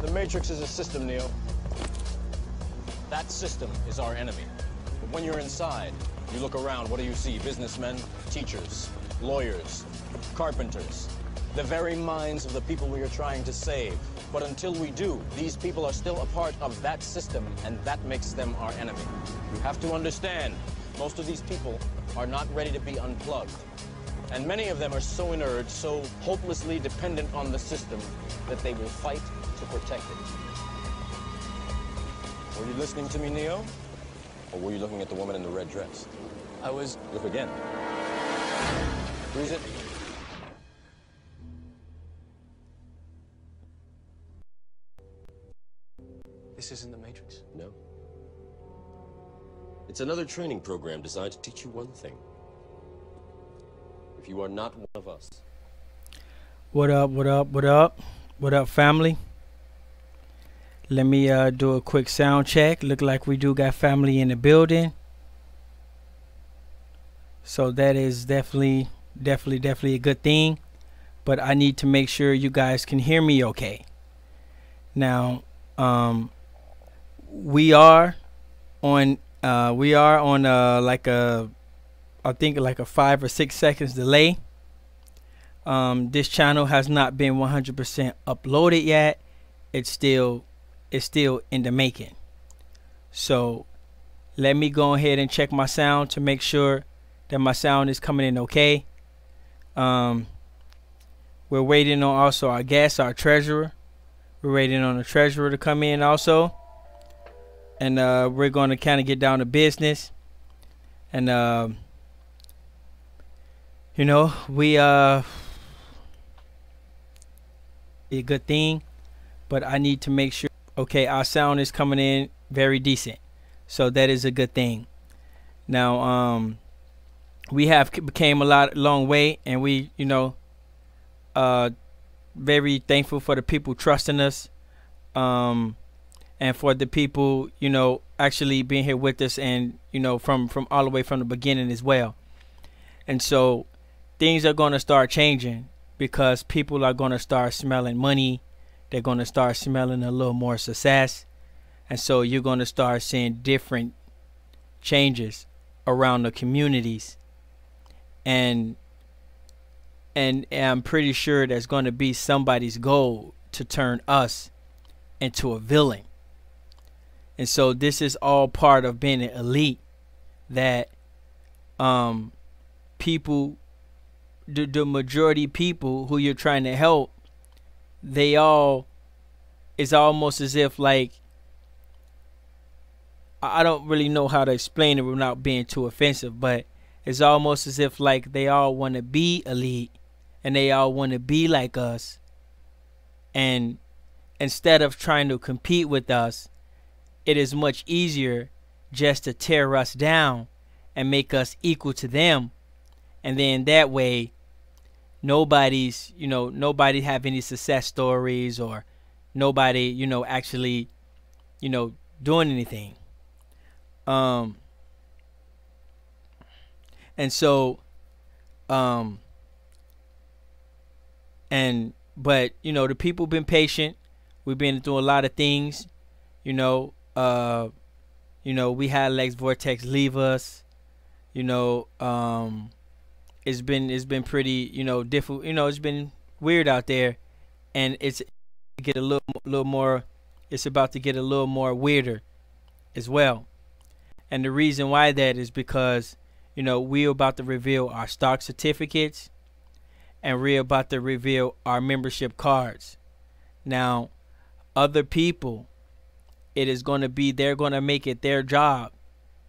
The Matrix is a system, Neo. That system is our enemy. But when you're inside, you look around, what do you see? Businessmen, teachers, lawyers, carpenters. The very minds of the people we are trying to save. But until we do, these people are still a part of that system, and that makes them our enemy. You have to understand, most of these people are not ready to be unplugged. And many of them are so inert, so hopelessly dependent on the system, that they will fight to protect it. Were you listening to me, Neo? Or were you looking at the woman in the red dress? I was... Look again. Freeze it. This isn't the Matrix. No. It's another training program designed to teach you one thing. If you are not one of us. What up, what up, what up? What up, family? Let me do a quick sound check. Look like we do got family in the building. So that is definitely a good thing. But I need to make sure you guys can hear me okay. Now, we are on like a, I think like a 5 or 6 seconds delay. This channel has not been 100% uploaded yet. It's still in the making. So let me go ahead and check my sound to make sure that my sound is coming in okay. We're waiting on also our guest, our treasurer. We're waiting on the treasurer to come in also. And we're going to kind of get down to business. And you know, we a good thing, but I need to make sure, okay, our sound is coming in very decent. So that is a good thing. Now we have became a long way, and we, you know, very thankful for the people trusting us, and for the people, you know, actually being here with us, and you know, from all the way from the beginning as well. And so things are going to start changing, because people are going to start smelling money. They're going to start smelling a little more success. And so you're going to start seeing different changes around the communities. And I'm pretty sure that's going to be somebody's goal to turn us into a villain. And so this is all part of being an elite, that people, the majority people who you're trying to help, they all, it's almost as if, like, I don't really know how to explain it without being too offensive, but it's almost as if like they all want to be elite, and they all want to be like us, and instead of trying to compete with us, it is much easier just to tear us down and make us equal to them. And then that way, nobody have any success stories, or nobody, you know, actually, you know, doing anything. And so, but you know, the people been patient. We've been through a lot of things, you know. We had Lex Vortex leave us, you know. It's been pretty, you know, difficult. You know, it's been weird out there, and it's get a little more. It's about to get a little more weirder, as well. And the reason why that is because, you know, we're about to reveal our stock certificates, and we're about to reveal our membership cards. Now, other people, it is going to be, they're going to make it their job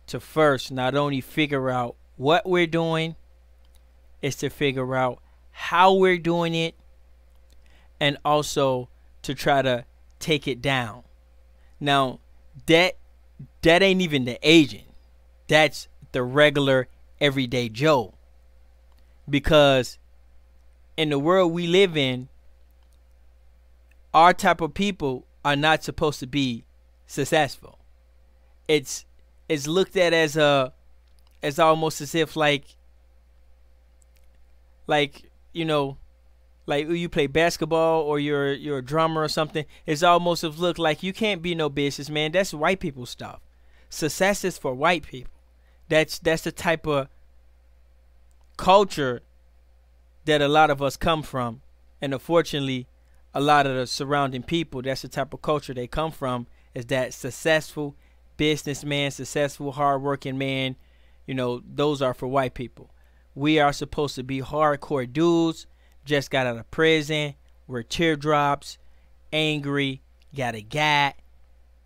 to first not only figure out what we're doing, is to figure out how we're doing it, and also to try to take it down. Now, that ain't even the agent. That's the regular everyday Joe. Because in the world we live in, our type of people are not supposed to be successful. It's looked at as almost as if like, you know, like you play basketball or you're a drummer or something, it's almost of look like you can't be no businessman. That's white people stuff. Success is for white people. That's the type of culture that a lot of us come from, and unfortunately, a lot of the surrounding people, that's the type of culture they come from, is that successful businessman, successful hardworking man. You know, those are for white people. We are supposed to be hardcore dudes, just got out of prison, we're teardrops, angry, got a gat.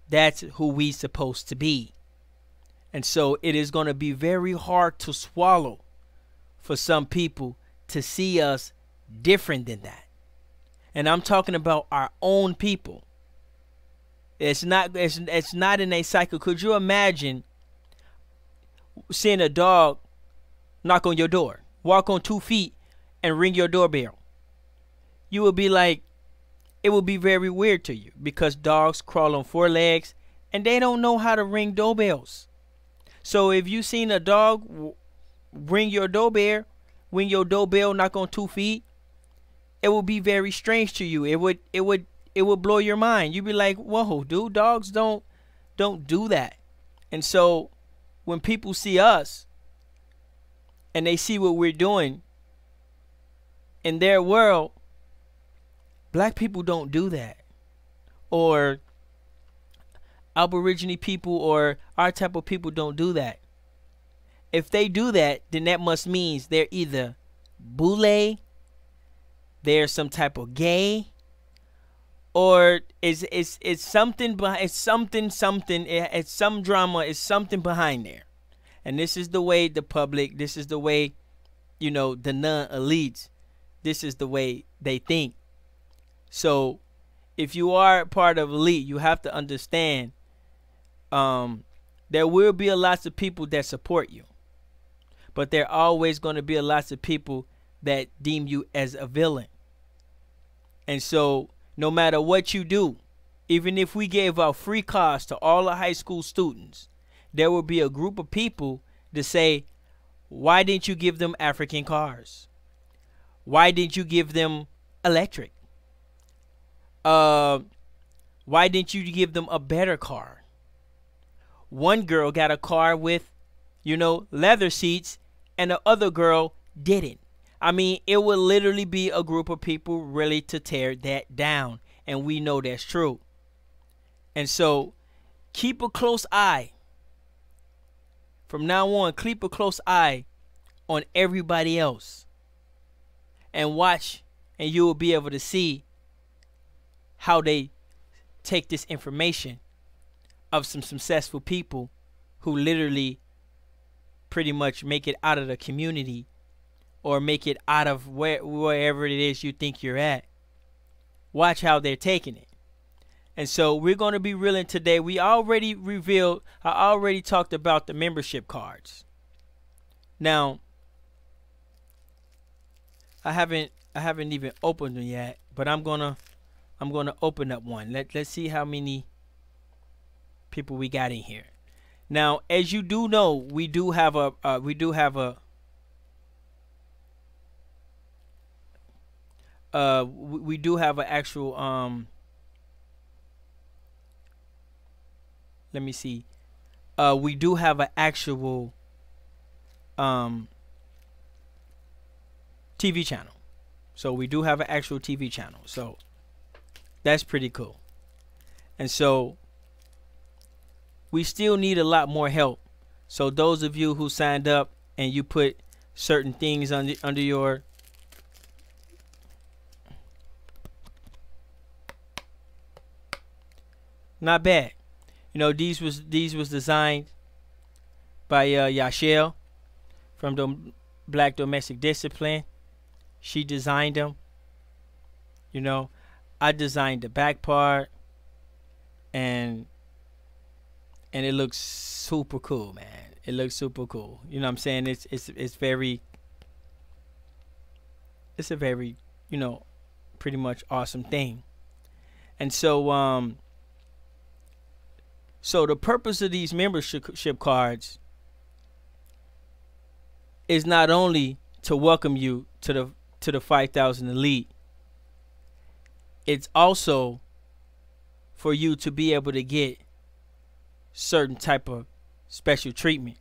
That's who we supposed to be. And so it is going to be very hard to swallow for some people to see us different than that. And I'm talking about our own people. It's not in a cycle. Could you imagine seeing a dog knock on your door, walk on 2 feet, and ring your doorbell? You would be like, it would be very weird to you, because dogs crawl on 4 legs and they don't know how to ring doorbells. So if you seen a dog ring your doorbell, knock on 2 feet, it would be very strange to you. It would blow your mind. You'd be like, whoa, dude, dogs don't do that. And so when people see us and they see what we're doing in their world, black people don't do that. Or Aborigine people or our type of people don't do that. If they do that, then that must mean they're either boule, they're some type of gay, or it's something it's some drama, it's something behind there. And this is the way the public, this is the way, you know, the non-elites, this is the way they think. So if you are part of elite, you have to understand there will be a lots of people that support you, but there are always going to be a lots of people that deem you as a villain. And so no matter what you do, even if we gave out free cars to all the high school students, there will be a group of people to say, why didn't you give them African cars? Why didn't you give them electric? Why didn't you give them a better car? One girl got a car with, you know, leather seats, and the other girl didn't. I mean, it would literally be a group of people really to tear that down. And we know that's true. And so keep a close eye. From now on, keep a close eye on everybody else. And watch, and you will be able to see how they take this information of some successful people who literally pretty much make it out of the community or make it out of wherever it is you think you're at. Watch how they're taking it. And so we're going to be reeling today. We already revealed, I already talked about the membership cards. Now, I haven't even opened them yet, but I'm gonna open up one. Let's see how many people we got in here. Now, as you do know, we do have a we do have an actual let me see. We do have an actual TV channel. So we do have an actual TV channel. So that's pretty cool. And so we still need a lot more help. So those of you who signed up and you put certain things under your not bad. You know, these was designed by Yashel from the Black Domestic Discipline. She designed them. You know, I designed the back part, and it looks super cool, man. It looks super cool. You know what I'm saying? It's a very, you know, pretty much awesome thing. And so so the purpose of these membership cards is not only to welcome you to the 5,000 Elite, it's also for you to be able to get certain type of special treatment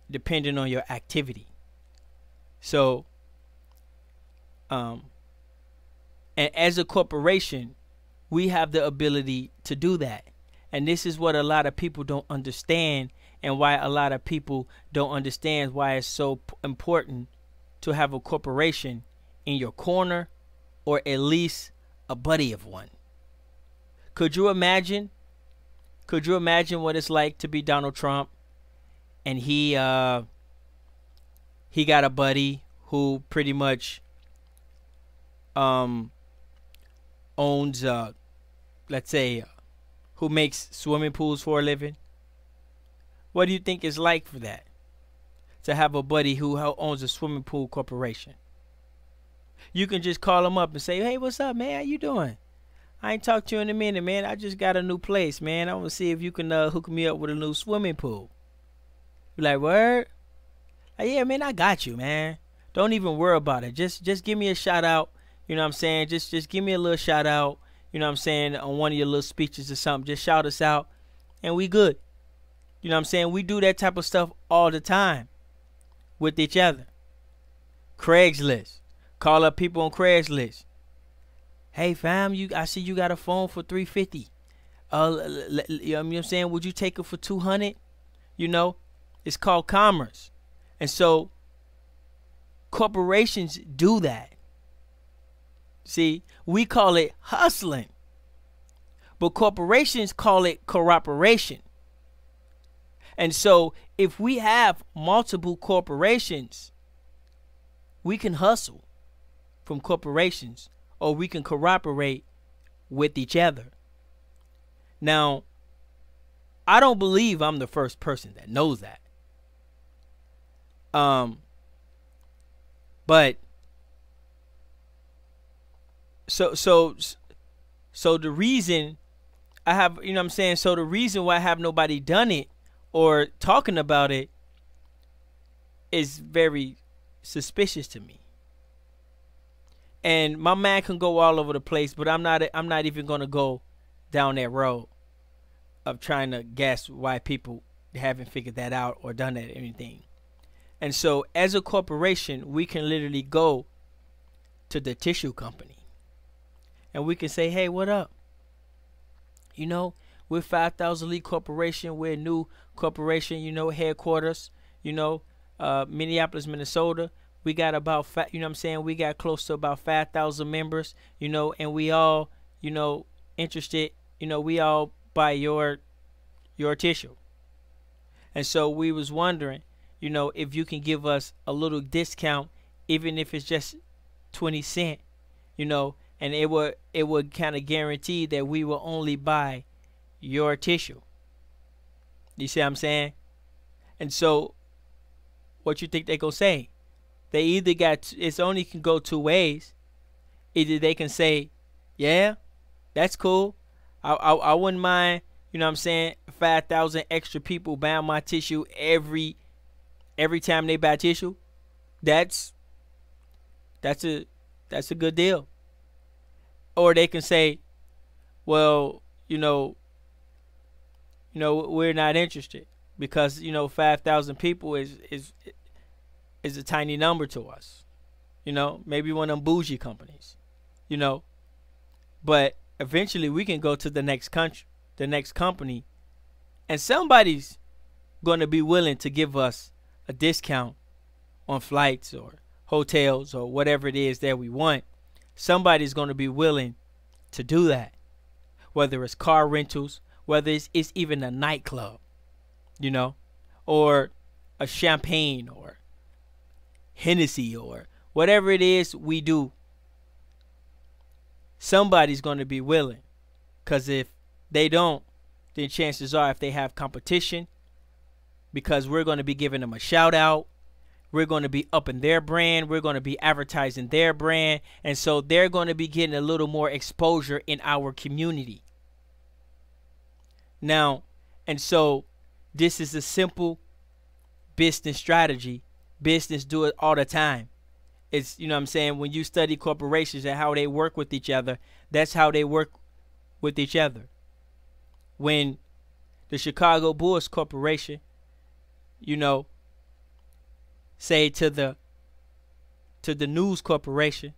depending on your activity. So, and as a corporation, we have the ability to do that. And this is what a lot of people don't understand, and why a lot of people don't understand why it's so important to have a corporation in your corner, or at least a buddy of one. Could you imagine what it's like to be Donald Trump, and he got a buddy who pretty much owns let's say who makes swimming pools for a living? What do you think it's like for that? To have a buddy who owns a swimming pool corporation. You can just call him up and say, "Hey, what's up, man? How you doing? I ain't talked to you in a minute, man. I just got a new place, man. I want to see if you can hook me up with a new swimming pool." You're like, "Word?" Like, "Yeah, man, I got you, man. Don't even worry about it. Just give me a shout out. You know what I'm saying? Just give me a little shout out. You know what I'm saying? On one of your little speeches or something. Just shout us out, and we good." You know what I'm saying? We do that type of stuff all the time with each other. Craigslist. Call up people on Craigslist. "Hey fam, I see you got a phone for $350. You know what I'm saying? Would you take it for $200? You know, it's called commerce. And so corporations do that. See, we call it hustling, but corporations call it cooperation. And so if we have multiple corporations, we can hustle from corporations, or we can cooperate with each other. Now, I don't believe I'm the first person that knows that. But so the reason I have, you know what I'm saying? So the reason why I have nobody done it or talking about it is very suspicious to me. And my man can go all over the place, but I'm not even gonna go down that road of trying to guess why people haven't figured that out or done that or anything. And so as a corporation, we can literally go to the tissue company and we can say, "Hey, what up? You know, we're 5,000 Elite Corporation. We're a new corporation, you know, headquarters, you know, Minneapolis, Minnesota. We got about, you know what I'm saying? We got close to about 5,000 members, you know, and we all, you know, interested, you know, we all buy your tissue. And so we was wondering, you know, if you can give us a little discount, even if it's just 20 cents, you know, and it would kind of guarantee that we will only buy your tissue." You see what I'm saying? And so what you think they gonna say? They either it's only can go two ways. Either they can say, "Yeah, that's cool. I wouldn't mind, you know what I'm saying, 5,000 extra people buying my tissue every time they buy tissue. That's a good deal." Or they can say, "Well, you know, we're not interested because, you know, 5,000 people is a tiny number to us. You know, maybe one of them bougie companies, you know. But eventually we can go to the next company, and somebody's going to be willing to give us a discount on flights or hotels or whatever it is that we want. Somebody's going to be willing to do that, whether it's car rentals, whether it's even a nightclub, you know, or a champagne or Hennessy or whatever it is we do. Somebody's going to be willing, because if they don't, then chances are, if they have competition, because we're going to be giving them a shout out, we're going to be upping their brand, we're going to be advertising their brand, and so they're going to be getting a little more exposure in our community. Now, and so this is a simple business strategy. Business do it all the time. It's, you know what I'm saying, when you study corporations and how they work with each other, That's how they work with each other. When the Chicago Bulls Corporation, you know, say to the News Corporation,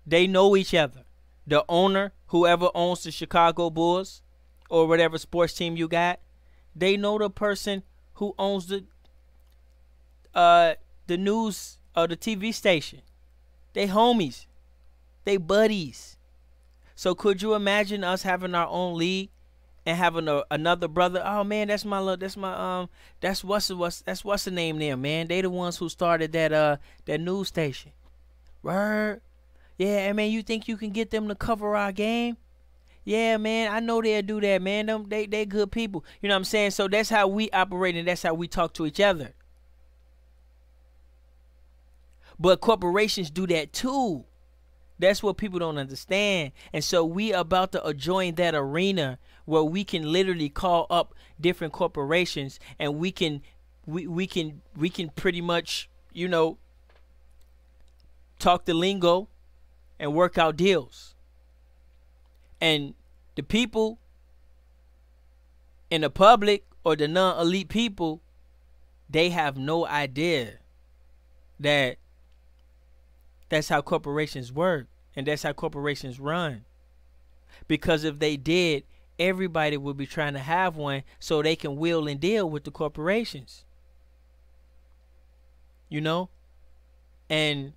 they know each other. The owner, whoever owns the Chicago Bulls or whatever sports team you got, they know the person who owns the news or the TV station. They homies. They buddies. So could you imagine us having our own league and having another brother? Oh man, that's what's the name there, man. They the ones who started that news station. Word. Yeah, man, you think you can get them to cover our game? Yeah, man, I know they'll do that, man. They good people. You know what I'm saying? So that's how we operate and that's how we talk to each other. But corporations do that too. That's what people don't understand. And so we about to join that arena where we can literally call up different corporations and we can pretty much, you know, talk the lingo and work out deals. And the people in the public or the non-elite people, they have no idea that that's how corporations work and that's how corporations run. Because if they did, everybody would be trying to have one so they can wheel and deal with the corporations. You know? And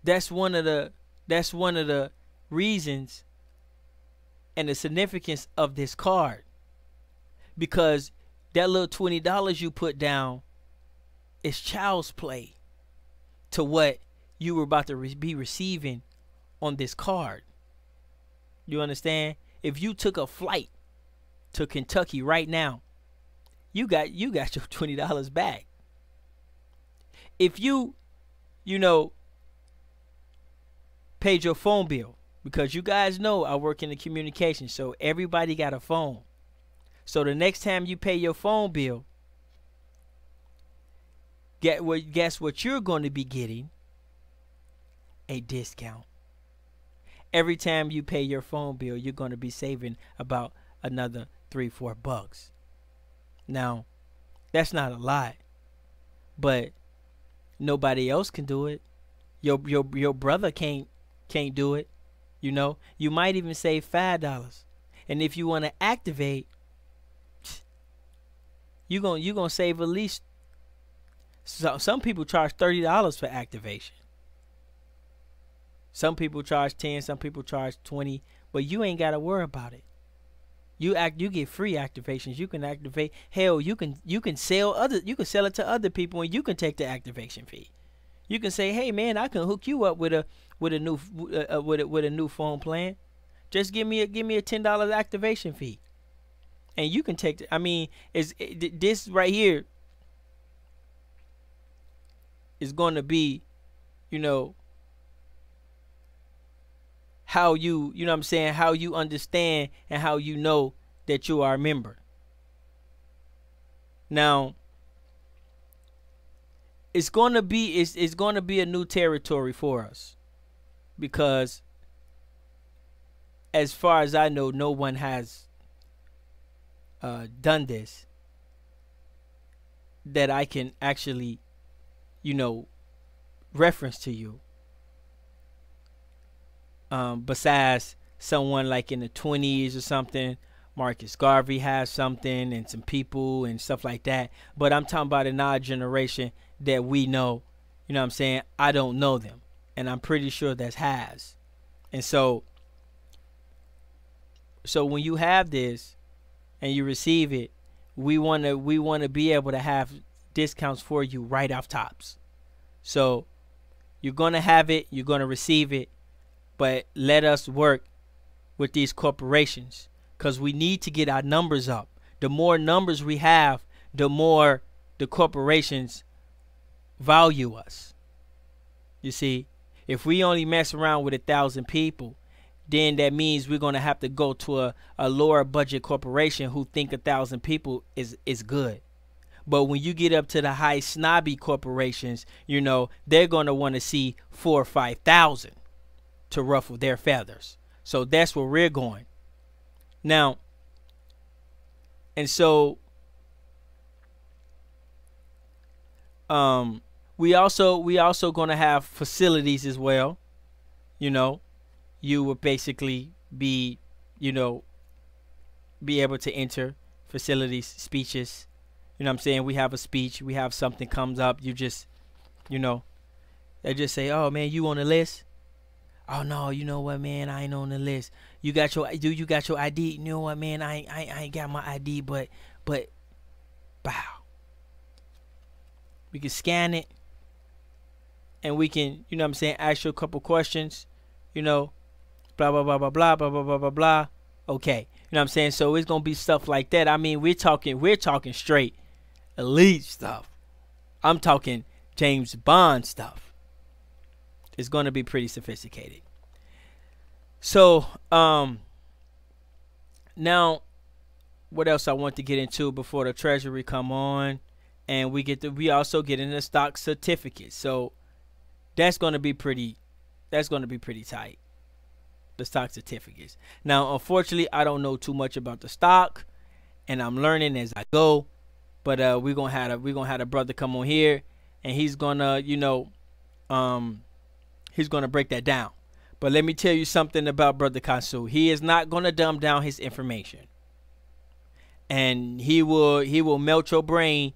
that's one of the reasons and the significance of this card. Because that little $20 you put down is child's play to what you were about to be receiving on this card. You understand? If you took a flight to Kentucky right now, you got your $20 back. If you know, paid your phone bill, because you guys know I work in the communication, so everybody got a phone. So the next time you pay your phone bill, guess what you're going to be getting? A discount. Every time you pay your phone bill, you're going to be saving about another $3-4. Now, that's not a lot, but nobody else can do it. Your brother can't do it. You know, you might even save $5. And if you want to activate, you're gonna save at least. Some people charge $30 for activation. Some people charge 10, some people charge 20, but you ain't gotta worry about it. You get free activations. You can activate. Hell, you can sell it to other people, and you can take the activation fee. You can say, "Hey, man, I can hook you up with a new phone plan. Just give me a $10 activation fee, and you can take the, I mean, this right here is going to be, you know, how you know what I'm saying, how you understand and how you know that you are a member. Now, it's going to be a new territory for us, because as far as I know, no one has done this that I can actually, you know, reference to you. Besides someone like in the 20s or something, Marcus Garvey has something and some people and stuff like that. But I'm talking about an odd generation that we know. You know what I'm saying? I don't know them, and I'm pretty sure that's has. And so when you have this and you receive it, we want to be able to have discounts for you right off tops. So you're going to have it, you're going to receive it, but let us work with these corporations, because we need to get our numbers up. The more numbers we have, the more the corporations value us. You see, if we only mess around with 1,000 people, then that means we're going to have to go to a lower budget corporation who think 1,000 people is good. But when you get up to the high snobby corporations, you know, they're going to want to see 4,000 or 5,000. to ruffle their feathers. So that's where we're going now. And so we also going to have facilities as well. You know, you would basically be, you know, be able to enter facilities, speeches. You know what I'm saying? We have a speech, we have something comes up, you just, you know, they just say, oh man, you on the list? Oh no, you know what, man, I ain't on the list. You got your ID? You know what, man, I ain't got my ID, but bow. We can scan it and we can, you know what I'm saying, ask you a couple questions, you know, blah blah blah blah blah blah blah blah blah blah. Okay. You know what I'm saying? So it's gonna be stuff like that. I mean, we're talking straight elite stuff. I'm talking James Bond stuff. It's gonna be pretty sophisticated. So now what else I want to get into before the Treasury come on, and we also get into stock certificates. So that's gonna be pretty tight. The stock certificates. Now, unfortunately, I don't know too much about the stock, and I'm learning as I go. But we're gonna have a brother come on here, and he's gonna, you know, he's gonna break that down. But let me tell you something about Brother Kansu. He is not gonna dumb down his information, and he will melt your brain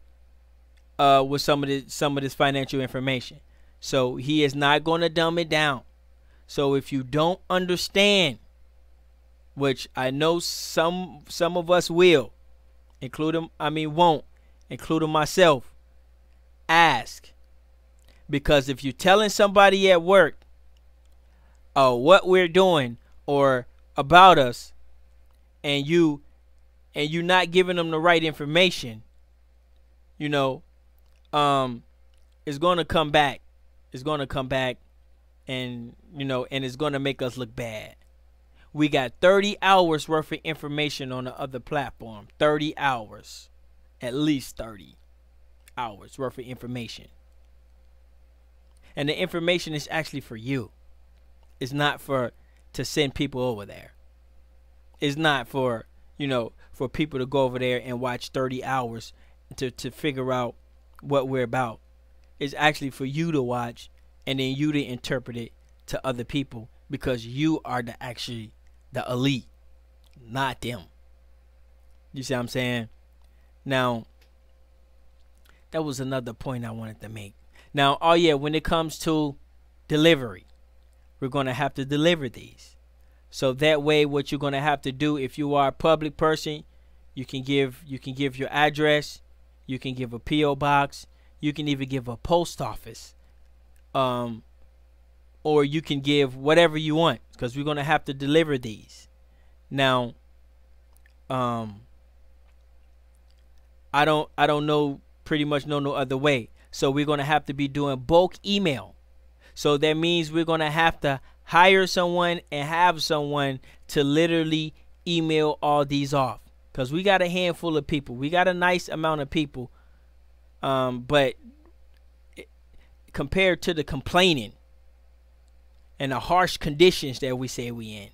with some of this financial information. So he is not gonna dumb it down. So if you don't understand, which I know some of us will, won't, including myself, ask. Because if you're telling somebody at work what we're doing or about us, and you're not giving them the right information, you know, it's gonna come back. It's gonna come back. And, you know, and it's going to make us look bad. We got 30 hours worth of information on the other platform. 30 hours. At least 30 hours worth of information. And the information is actually for you. It's not to send people over there. It's not for, you know, for people to go over there and watch 30 hours to figure out what we're about. It's actually for you to watch, and then you to interpret it to other people, because you are the elite, not them. You see what I'm saying? Now, that was another point I wanted to make. Now, oh yeah, when it comes to delivery, we're going to have to deliver these. So that way, what you're going to have to do, if you are a public person, you can give your address, you can give a P.O. box, you can even give a post office. Or you can give whatever you want, because we're going to have to deliver these. Now, I don't know, pretty much know no other way. So we're going to have to be doing bulk email. So that means we're going to have to hire someone and have someone to literally email all these off, because we got a handful of people. We got a nice amount of people. But compared to the complaining and the harsh conditions that we say we in,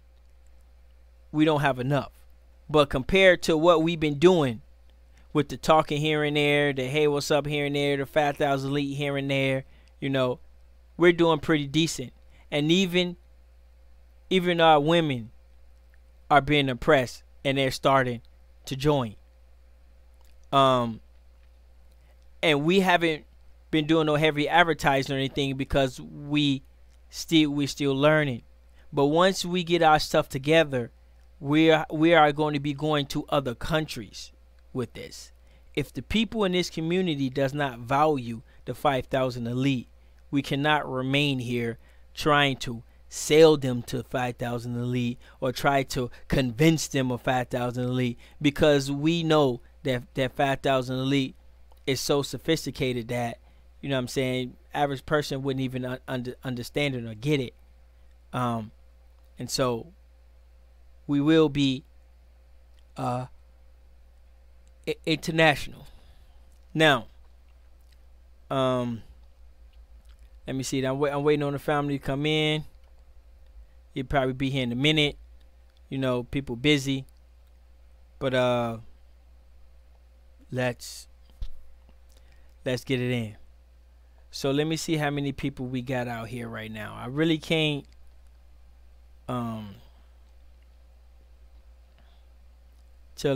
we don't have enough. But compared to what we've been doing with the talking here and there, the hey what's up here and there, the 5,000 elite here and there, you know, we're doing pretty decent. And even our women are being impressed, and they're starting to join. And we haven't been doing no heavy advertising or anything, because we're still learning. But once we get our stuff together, we are going to be going to other countries with this. If the people in this community does not value the 5,000 elite, we cannot remain here trying to sell them to 5,000 elite or try to convince them of 5,000 elite, because we know that 5,000 elite is so sophisticated that, you know what I'm saying, average person wouldn't even understand it or get it. And so we will be international. Now, let me see. I'm waiting on the family to come in. He'll probably be here in a minute. You know, people busy. But let's get it in. So let me see how many people we got out here right now. I really can't tell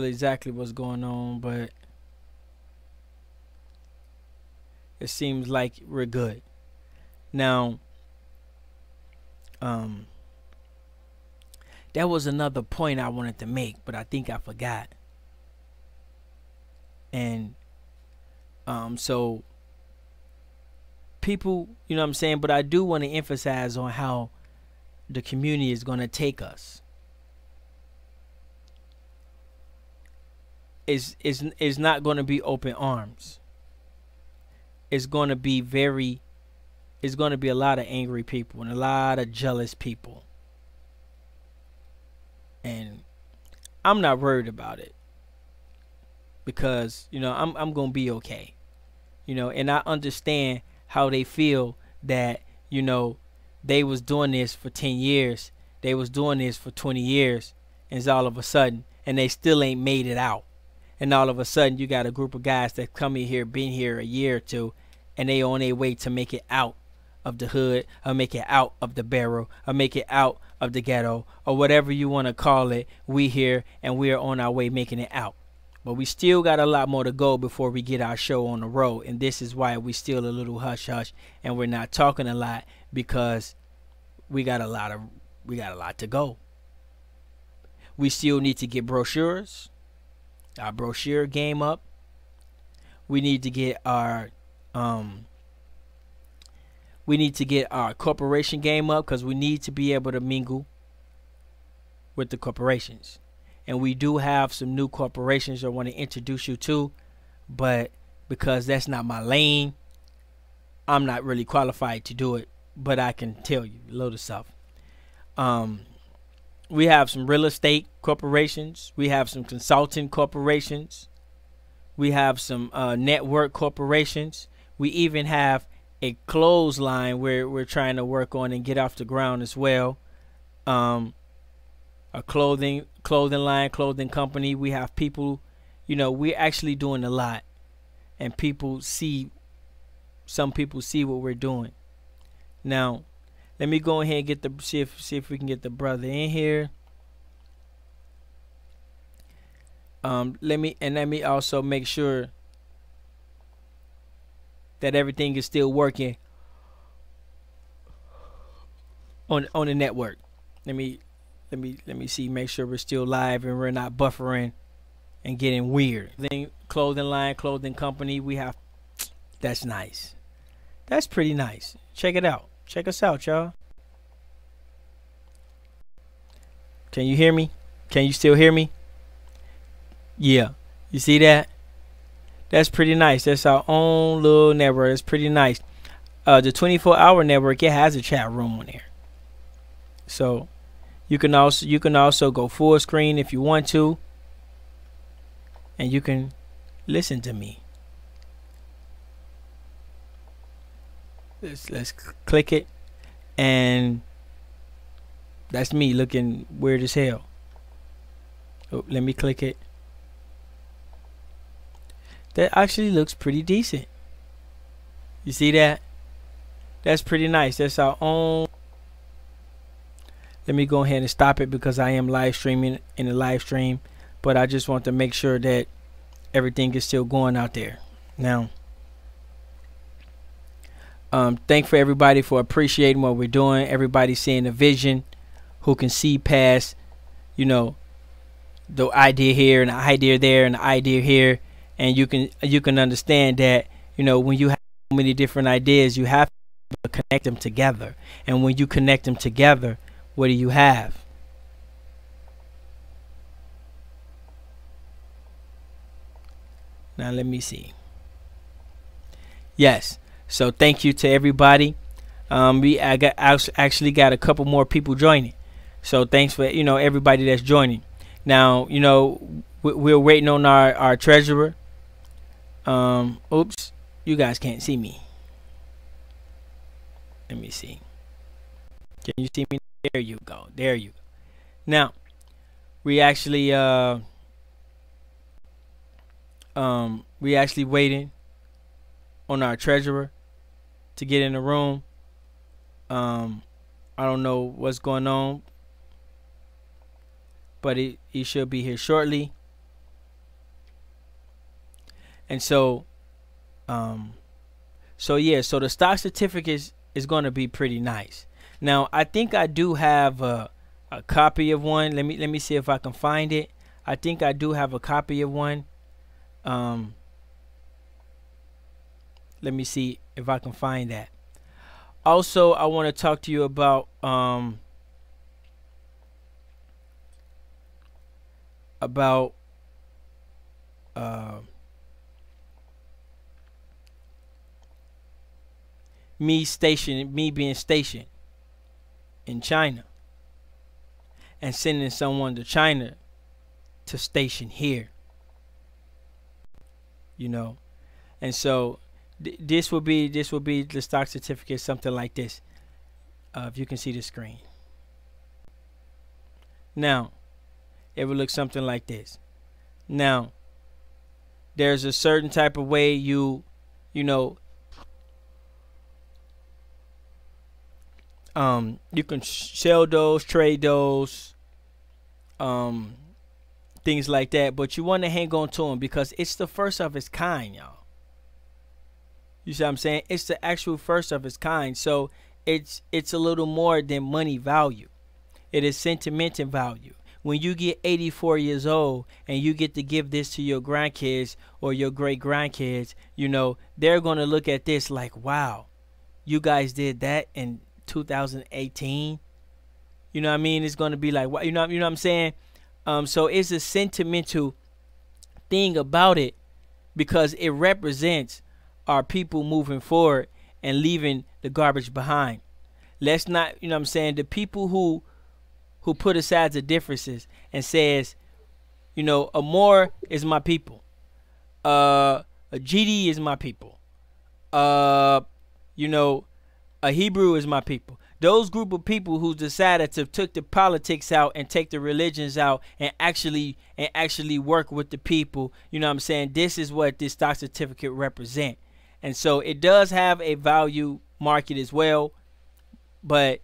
exactly what's going on, but it seems like we're good. Now, there was another point I wanted to make, but I think I forgot. And so people, you know what I'm saying, but I do want to emphasize on how the community is going to take us. Is not going to be open arms. It's going to be a lot of angry people and a lot of jealous people. And I'm not worried about it, because, you know, I'm going to be okay. You know, and I understand how they feel that, you know, they was doing this for 10 years. They was doing this for 20 years. And it's all of a sudden, and they still ain't made it out. And all of a sudden, you got a group of guys that come in here, been here a year or two, and they on their way to make it out of the hood, or make it out of the barrel, or make it out of the ghetto, or whatever you want to call it. We here, and we are on our way making it out. But we still got a lot more to go before we get our show on the road. And this is why we still a little hush hush, and we're not talking a lot, because we got a lot to go. We still need to get brochures, our brochure game up. We need to get our corporation game up, because we need to be able to mingle with the corporations. And we do have some new corporations I want to introduce you to, but because that's not my lane, I'm not really qualified to do it, but I can tell you a little stuff. We have some real estate corporations. We have some consulting corporations. We have some network corporations. We even have a clothesline where we're trying to work on and get off the ground as well. A clothing line, clothing company. We have people, you know, we're actually doing a lot, and some people see what we're doing. Now, let me go ahead and get see if we can get the brother in here. Let me also make sure that everything is still working on the network. Let me see, make sure we're still live and we're not buffering and getting weird. Clothing line, clothing company. We have, that's nice. That's pretty nice. Check it out. Check us out, y'all. Can you hear me? Can you still hear me? Yeah. You see that? That's pretty nice. That's our own little network. It's pretty nice. The 24-hour network, it has a chat room on there. So you can also go full screen if you want to, and you can listen to me. Let's click it, and that's me looking weird as hell. Oh, let me click it. That actually looks pretty decent. You see that? That's pretty nice. That's our own. Let me go ahead and stop it, because I am live streaming in the live stream, but I just want to make sure that everything is still going out there. Now, thank for everybody for appreciating what we're doing. Everybody seeing the vision, who can see past, you know, the idea here and the idea there and the idea here, and you can understand that, you know, when you have so many different ideas, you have to connect them together. And when you connect them together, what do you have? Now let me see. Yes. So thank you to everybody. I actually got a couple more people joining. So thanks for, you know, everybody that's joining. Now, you know, we're waiting on our treasurer. Oops, you guys can't see me. Let me see. Can you see me? There you go. There you go. Now, we actually waiting on our treasurer to get in the room. I don't know what's going on, but he should be here shortly. And so yeah, so the stock certificate is going to be pretty nice. Now, I think I do have a copy of one. Let me see if I can find it. I think I do have a copy of one. Let me see if I can find that. Also, I want to talk to you about me being stationed in China and sending someone to China to station here, you know. And so this will be the stock certificate, something like this. If you can see the screen now, it will look something like this. Now, there's a certain type of way you know, you can sell those, trade those, things like that, but you want to hang on to them because it's the first of its kind, y'all. You see what I'm saying? It's the actual first of its kind. So it's a little more than money value. It is sentimental value. When you get 84 years old and you get to give this to your grandkids or your great grandkids, you know, they're going to look at this like, wow, you guys did that in 2018. You know what I mean? It's going to be like, you know what I'm saying? So it's a sentimental thing about it because it represents our people moving forward and leaving the garbage behind. Let's not, you know what I'm saying, the people who put aside the differences and says, you know, a Moor is my people, a GD is my people, you know, a Hebrew is my people. Those group of people who decided to took the politics out and take the religions out and actually work with the people, you know what I'm saying? This is what this stock certificate represent. And so it does have a value market as well, but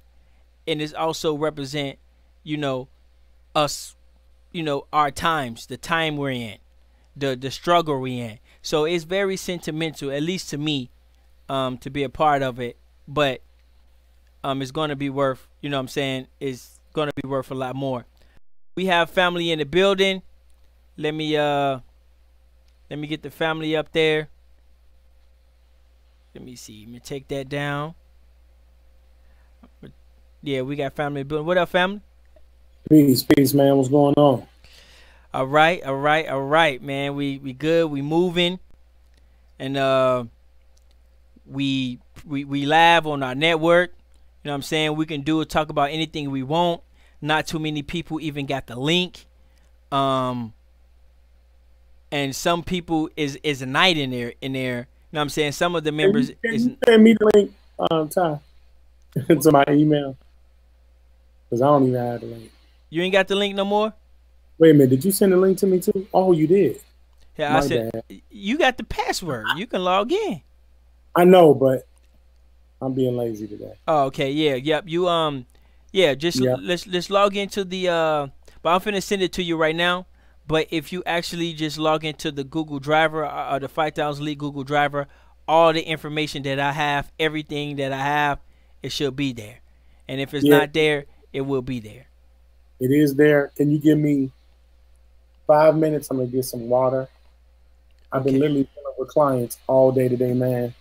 it is also represent, you know, us, you know, our times, the time we're in, the struggle we're in. So it's very sentimental, at least to me, to be a part of it. But it's going to be worth, you know what I'm saying, it's going to be worth a lot more. We have family in the building. Let me get the family up there. Let me see. Let me take that down. Yeah, we got family in the building. What up, family? Peace, man. What's going on? All right, man. We good. We moving, and we live on our network. You know what I'm saying? We can talk about anything we want. Not too many people even got the link. And some people is a night in there. You know what I'm saying? Some of the members can you send me the link, Ty, to my email? Because I don't even have the link. You ain't got the link no more? Wait a minute. Did you send the link to me too? Oh, you did. Yeah, I said you got the password. You can log in. I know, but I'm being lazy today. Oh, okay. Yeah. Yep. You let's log into the but I'm finna send it to you right now. But if you actually just log into the Google Driver or the 5000 League Google Driver, all the information that I have, everything that I have, it should be there. And if it's not there, it will be there. It is there. Can you give me 5 minutes? I'm gonna get some water. I've been literally dealing with clients all day today, man.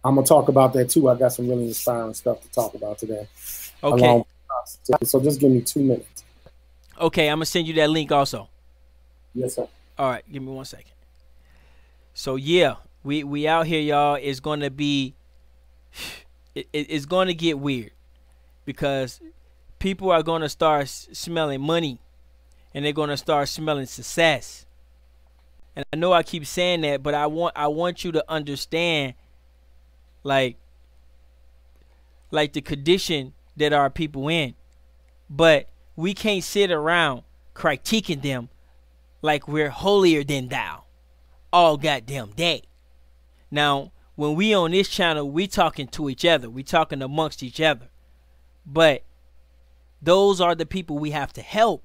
I'm gonna talk about that too. I got some really inspiring stuff to talk about today. Okay. So just give me 2 minutes. Okay, I'm gonna send you that link also. Yes, sir. All right, give me 1 second. So yeah, we out here, y'all. It's gonna be, it's gonna get weird because people are gonna start smelling money, and they're gonna start smelling success. And I know I keep saying that, but I want you to understand, like the condition that our people in. but we can't sit around critiquing them like we're holier than thou all goddamn day. Now, when we on this channel, we talking to each other. We talking amongst each other. But those are the people we have to help.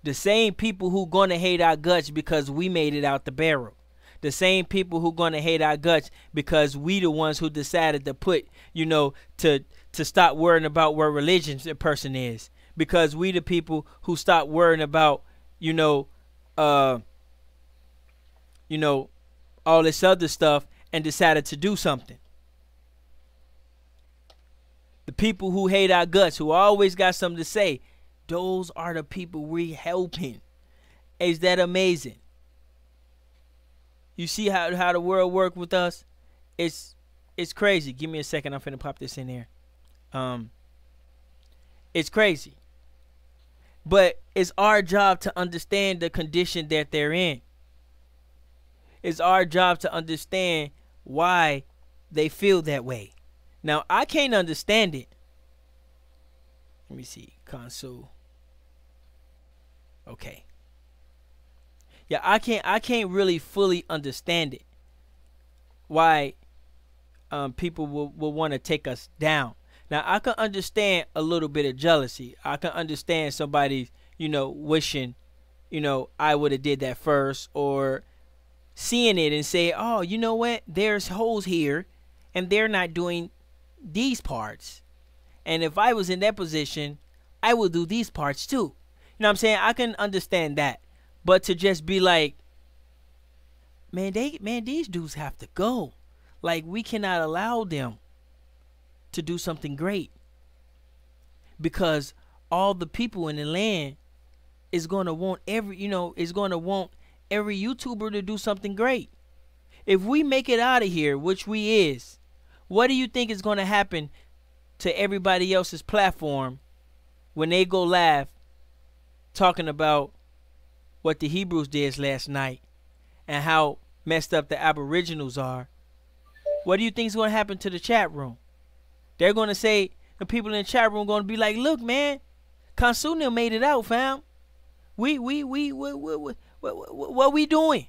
The same people who gonna hate our guts because we made it out the barrel. The same people who gonna hate our guts because we the ones who decided to put, you know, to stop worrying about where religion a person is. Because we the people who stop worrying about, all this other stuff and decided to do something. The people who hate our guts, who always got something to say, those are the people we helping. Is that amazing? You see how the world work with us? It's crazy. Give me a second. I'm finna pop this in here. It's crazy. But it's our job to understand the condition that they're in. It's our job to understand why they feel that way. Now, I can't understand it. Let me see. Console. Okay. Yeah, I can't really fully understand it. Why people will want to take us down. Now, I can understand a little bit of jealousy. I can understand somebody, wishing, I would have did that first, or seeing it and say, oh, you know what? There's holes here and they're not doing these parts. And if I was in that position, I would do these parts too. You know what I'm saying? I can understand that. But to just be like, man, these dudes have to go. Like, we cannot allow them to do something great. Because all the people in the land is going to want every YouTuber to do something great. If we make it out of here, which we is, what do you think is going to happen to everybody else's platform when they go live talking about what the Hebrews did last night and how messed up the Aboriginals are? What do you think is going to happen to the chat room? They're going to say, the people in the chat room going to be like, look, man, Consunil made it out, fam. What we doing?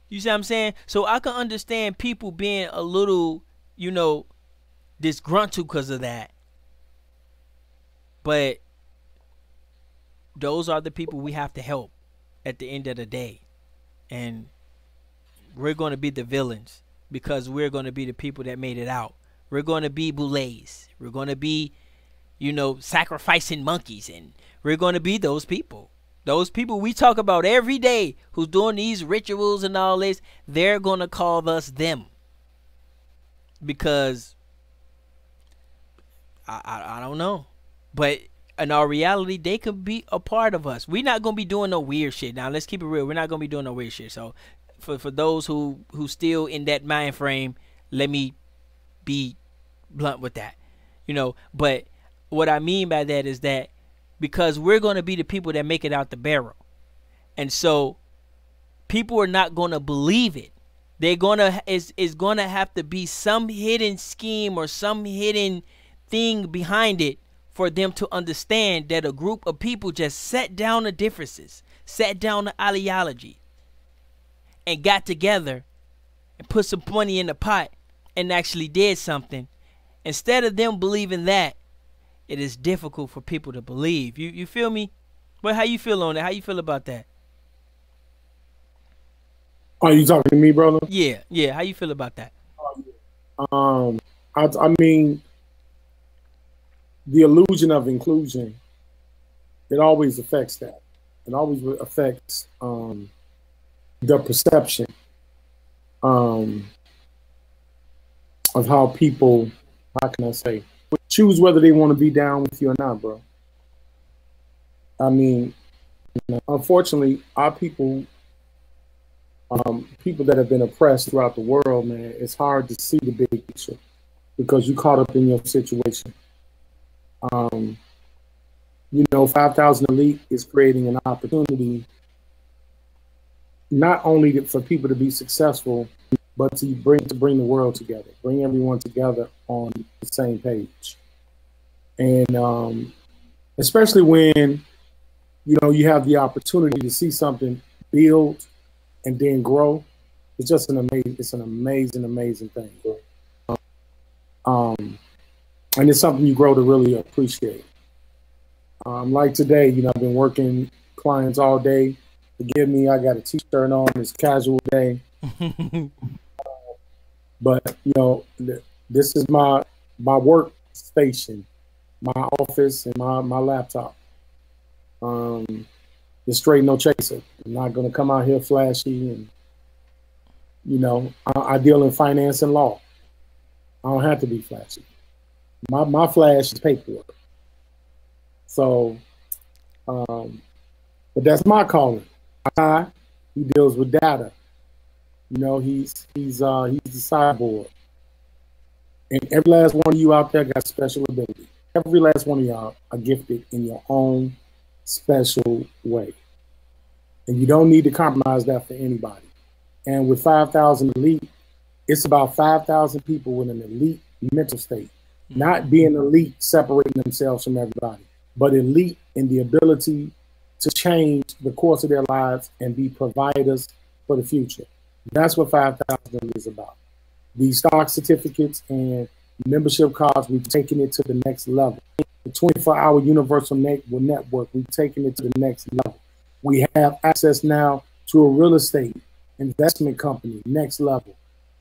You see what I'm saying? So I can understand people being a little, disgruntled because of that. But those are the people we have to help at the end of the day. And we're going to be the villains because we're going to be the people that made it out. We're going to be boulets. We're going to be, sacrificing monkeys. And we're going to be those people. Those people we talk about every day who's doing these rituals and all this, they're going to call us them. Because, I don't know. But in our reality, they could be a part of us. We're not going to be doing no weird shit. Now, let's keep it real. We're not going to be doing no weird shit. So, for those who still in that mind frame, let me be blunt with that. But what I mean by that is that because we're going to be the people that make it out the barrel. And so people are not going to believe it. They're going to, it's going to have to be some hidden scheme or some hidden thing behind it for them to understand that a group of people just sat down the differences, sat down the ideology, and got together and put some money in the pot and actually did something. Instead of them believing that, it is difficult for people to believe. You feel me? Well, how you feel on that? How you feel about that? Are you talking to me, brother? Yeah. How you feel about that? I mean, the illusion of inclusion, it always affects that. It always affects the perception of how people, how can I say, choose whether they want to be down with you or not, bro. I mean, unfortunately, our people, people that have been oppressed throughout the world, man, it's hard to see the big picture because you caught up in your situation. 5,000 Elite is creating an opportunity not only for people to be successful, but to bring the world together, bring everyone together on the same page. And especially when, you know, you have the opportunity to see something build and then grow. It's just an amazing thing. And it's something you grow to really appreciate. Like today, you know, I've been working clients all day. Forgive me, I got a t-shirt on. It's casual day. But, you know, this is my workstation, my office, and my laptop. It's straight no chaser. I'm not going to come out here flashy. And, you know, I deal in finance and law. I don't have to be flashy. My flash is paperwork. So, but that's my calling. He deals with data. You know, he's the cyborg. And every last one of you out there got special ability. Every last one of y'all are gifted in your own special way. And you don't need to compromise that for anybody. And with 5,000 elite, it's about 5,000 people with an elite mental state. Not being elite, separating themselves from everybody, but elite in the ability to change the course of their lives and be providers for the future. That's what 5,000 is about. These stock certificates and membership cards, we've taken it to the next level. The 24-hour universal network, we've taken it to the next level. We have access now to a real estate investment company, next level.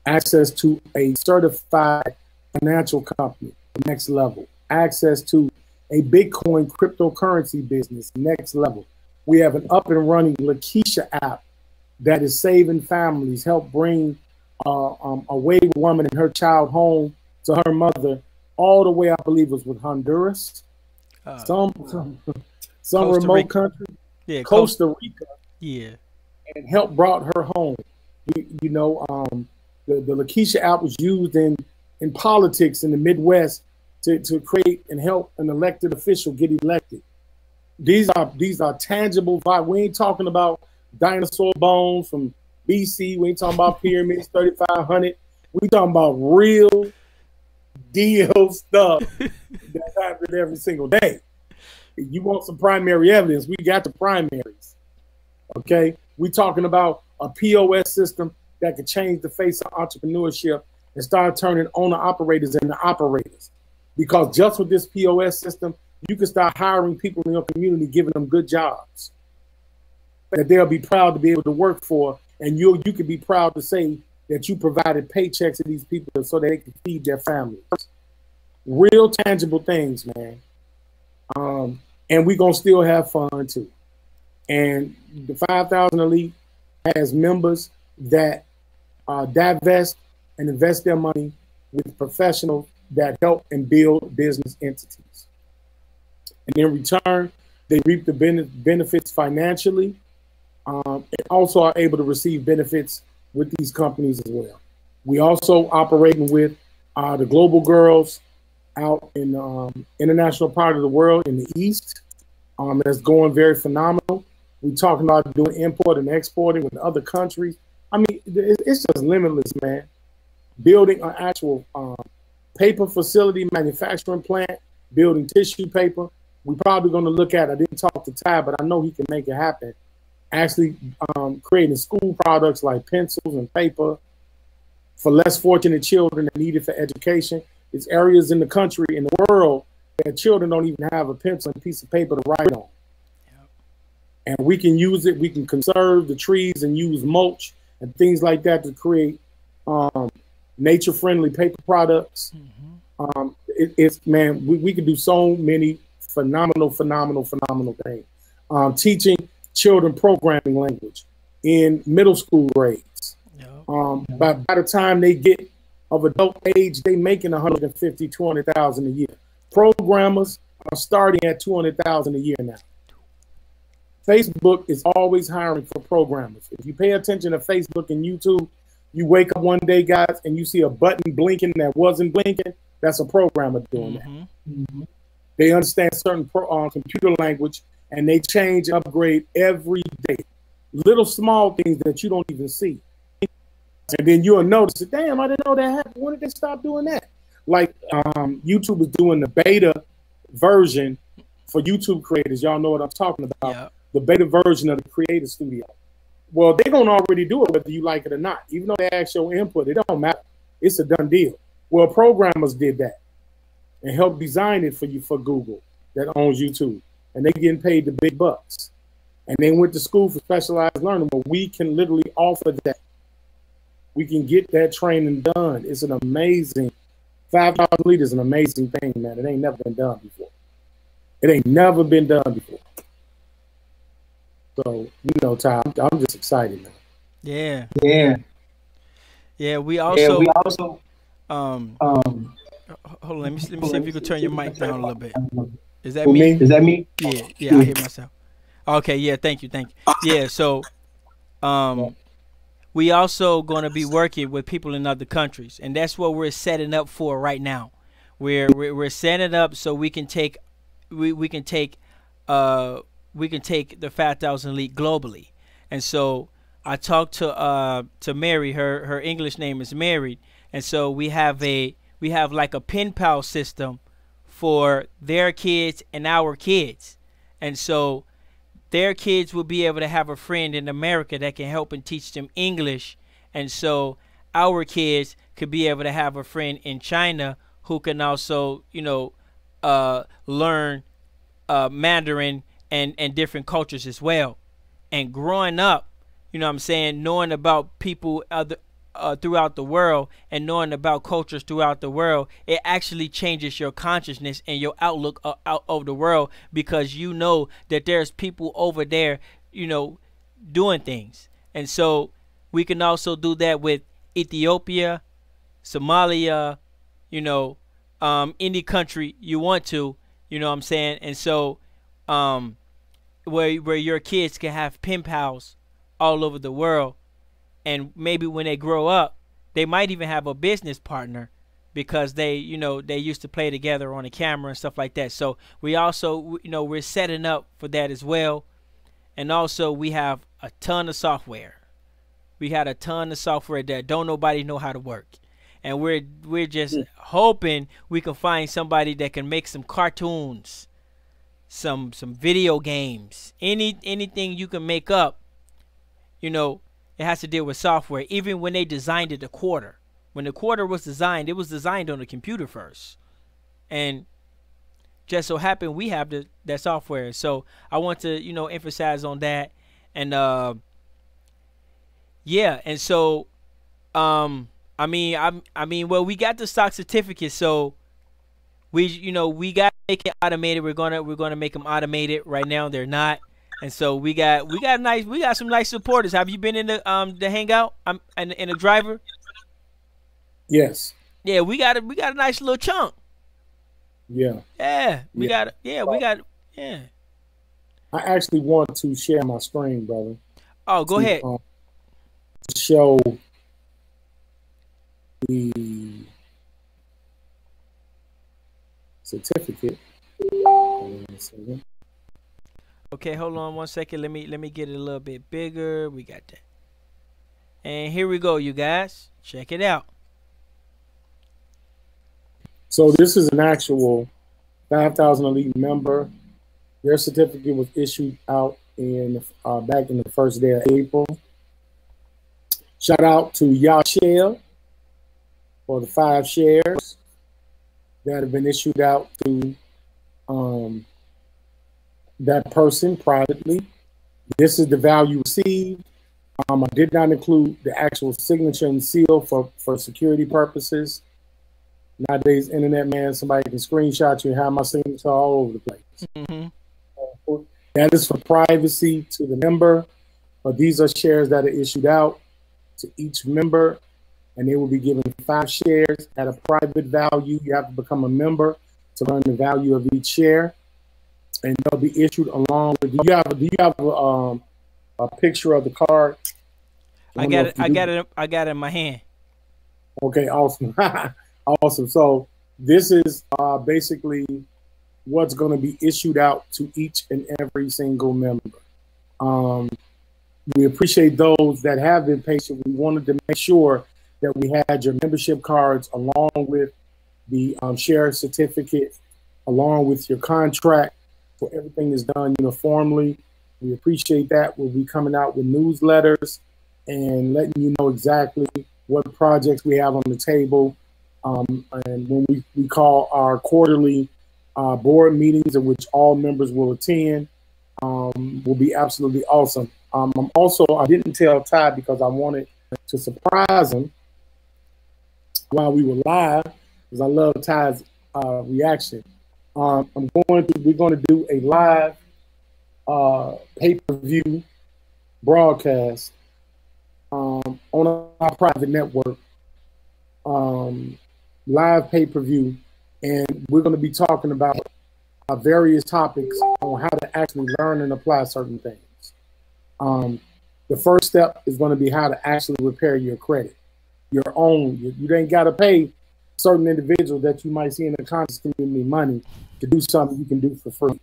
Access to a certified financial company, next level. Access to a Bitcoin cryptocurrency business, next level. We have an up and running Lakeisha app that is saving families, help bring a wayward woman and her child home to her mother, all the way, I believe, was with Honduras, some remote country, Costa Rica, and help brought her home. You know, the Lakeisha app was used in politics in the Midwest to create and help an elected official get elected. These are tangible. We ain't talking about dinosaur bones from BC. We ain't talking about pyramids 3,500. We talking about real deal stuff that's happening every single day. If you want some primary evidence, we got the primaries. Okay, we talking about a POS system that could change the face of entrepreneurship and start turning owner operators into operators. Because just with this POS system, you can start hiring people in your community, giving them good jobs that they'll be proud to be able to work for, and you can be proud to say that you provided paychecks to these people so they can feed their families. Real tangible things, man. And we're gonna still have fun too. And the 5,000 Elite has members that divest and invest their money with professionals that help and build business entities. And in return, they reap the benefits financially, and also are able to receive benefits with these companies as well. We also operating with the Global Girls out in the international part of the world in the East. That's going very phenomenal. We're talking about doing import and exporting with other countries. I mean, it's just limitless, man. Building an actual paper facility, manufacturing plant, building tissue paper. We're probably going to look at, I didn't talk to Ty, but I know he can make it happen. Actually creating school products like pencils and paper for less fortunate children that need it for education. It's areas in the country, in the world, that children don't even have a pencil and piece of paper to write on. Yep. And we can use it. We can conserve the trees and use mulch and things like that to create nature-friendly paper products. Mm-hmm. Man, we could do so many phenomenal things. Teaching children programming language in middle school grades. Yep. By the time they get of adult age, they making $150,000, $200,000 a year. Programmers are starting at $200,000 a year now. Facebook is always hiring for programmers. If you pay attention to Facebook and YouTube, you wake up one day, guys, and you see a button blinking that wasn't blinking. That's a programmer doing that. Mm-hmm. They understand certain computer language, and they change and upgrade every day. Little small things that you don't even see. And then you'll notice, damn, I didn't know that happened. When did they stop doing that? Like YouTube is doing the beta version for YouTube creators, y'all know what I'm talking about. Yeah. The beta version of the Creator Studio. Well, they're gonna already do it whether you like it or not. Even though they ask your input, it don't matter. It's a done deal. Well, programmers did that and helped design it for you for Google that owns YouTube, and they getting paid the big bucks. And they went to school for specialized learning, but we can literally offer that. We can get that training done. It's an amazing 5,000 Elite is an amazing thing, man. It ain't never been done before. It ain't never been done before. So, you know, Ty, I'm just excited, man. Yeah. Yeah. Yeah. We also. Hold on. Let me see if you can turn your mic down a little bit. Is that Who, me? Is that me? Yeah. I hear myself. Okay. Yeah. Thank you. Yeah. So, we also going to be working with people in other countries, and that's what we're setting up for right now. We're setting up so we can take we can take the 5,000 Elite globally. And so I talked to Mary. Her English name is Mary, and so we have like a pen pal system for their kids and our kids, and so their kids will be able to have a friend in America that can help and teach them English, and so our kids could be able to have a friend in China who can also, you know, learn Mandarin and different cultures as well. And growing up, you know what I'm saying, knowing about people throughout the world and knowing about cultures throughout the world, it actually changes your consciousness and your outlook out of the world, because you know that there's people over there, you know, doing things. And so we can also do that with Ethiopia, Somalia, you know, any country you want to, you know what I'm saying? And so where your kids can have pen pals all over the world, and maybe when they grow up, they might even have a business partner because they used to play together on a camera and stuff like that. So we also, you know, we're setting up for that as well. And also we have a ton of software. We had a ton of software that don't nobody know how to work. And we're just hoping we can find somebody that can make some cartoons, some video games, anything you can make up, you know. It has to deal with software. Even when they designed it, the Quarter. When the Quarter was designed, it was designed on the computer first. And just so happened we have that software. So I want to, you know, emphasize on that. And yeah, and so well, we got the stock certificate, so we got to make it automated. We're gonna make them automated. Right now they're not. And so we got some nice supporters. Have you been in the hangout? And the driver? Yes. Yeah, we got a nice little chunk. Yeah. Yeah. We got. Yeah. I actually want to share my screen, brother. Oh, go ahead. To show the certificate. Hold on a second. Okay, hold on 1 second. Let me get it a little bit bigger. We got that. And here we go, you guys. Check it out. So this is an actual 5,000 Elite member. Their certificate was issued out back in the first day of April. Shout out to Yashel for the 5 shares that have been issued out to that person privately. This is the value received. I did not include the actual signature and seal for security purposes. Nowadays, internet, man, somebody can screenshot you and have my signature all over the place. Mm-hmm. That is for privacy to the member, but these are shares that are issued out to each member, and they will be given 5 shares at a private value. You have to become a member to learn the value of each share. And they'll be issued along with. Do you have a picture of the card? I got it in my hand. Okay, awesome, awesome. So this is basically what's going to be issued out to each and every single member. We appreciate those that have been patient. We wanted to make sure that we had your membership cards along with the share certificate, along with your contract, So everything is done uniformly. We appreciate that. We'll be coming out with newsletters and letting you know exactly what projects we have on the table. And when we call our quarterly board meetings, in which all members will attend, will be absolutely awesome. I didn't tell Ty because I wanted to surprise him while we were live, because I love Ty's reaction. We're going to do a live pay-per-view broadcast on our private network, live pay-per-view, and we're going to be talking about various topics on how to actually learn and apply certain things. The first step is going to be how to actually repair your credit, your own. You ain't got to pay certain individuals that you might see in the conscious community money to do something you can do for free.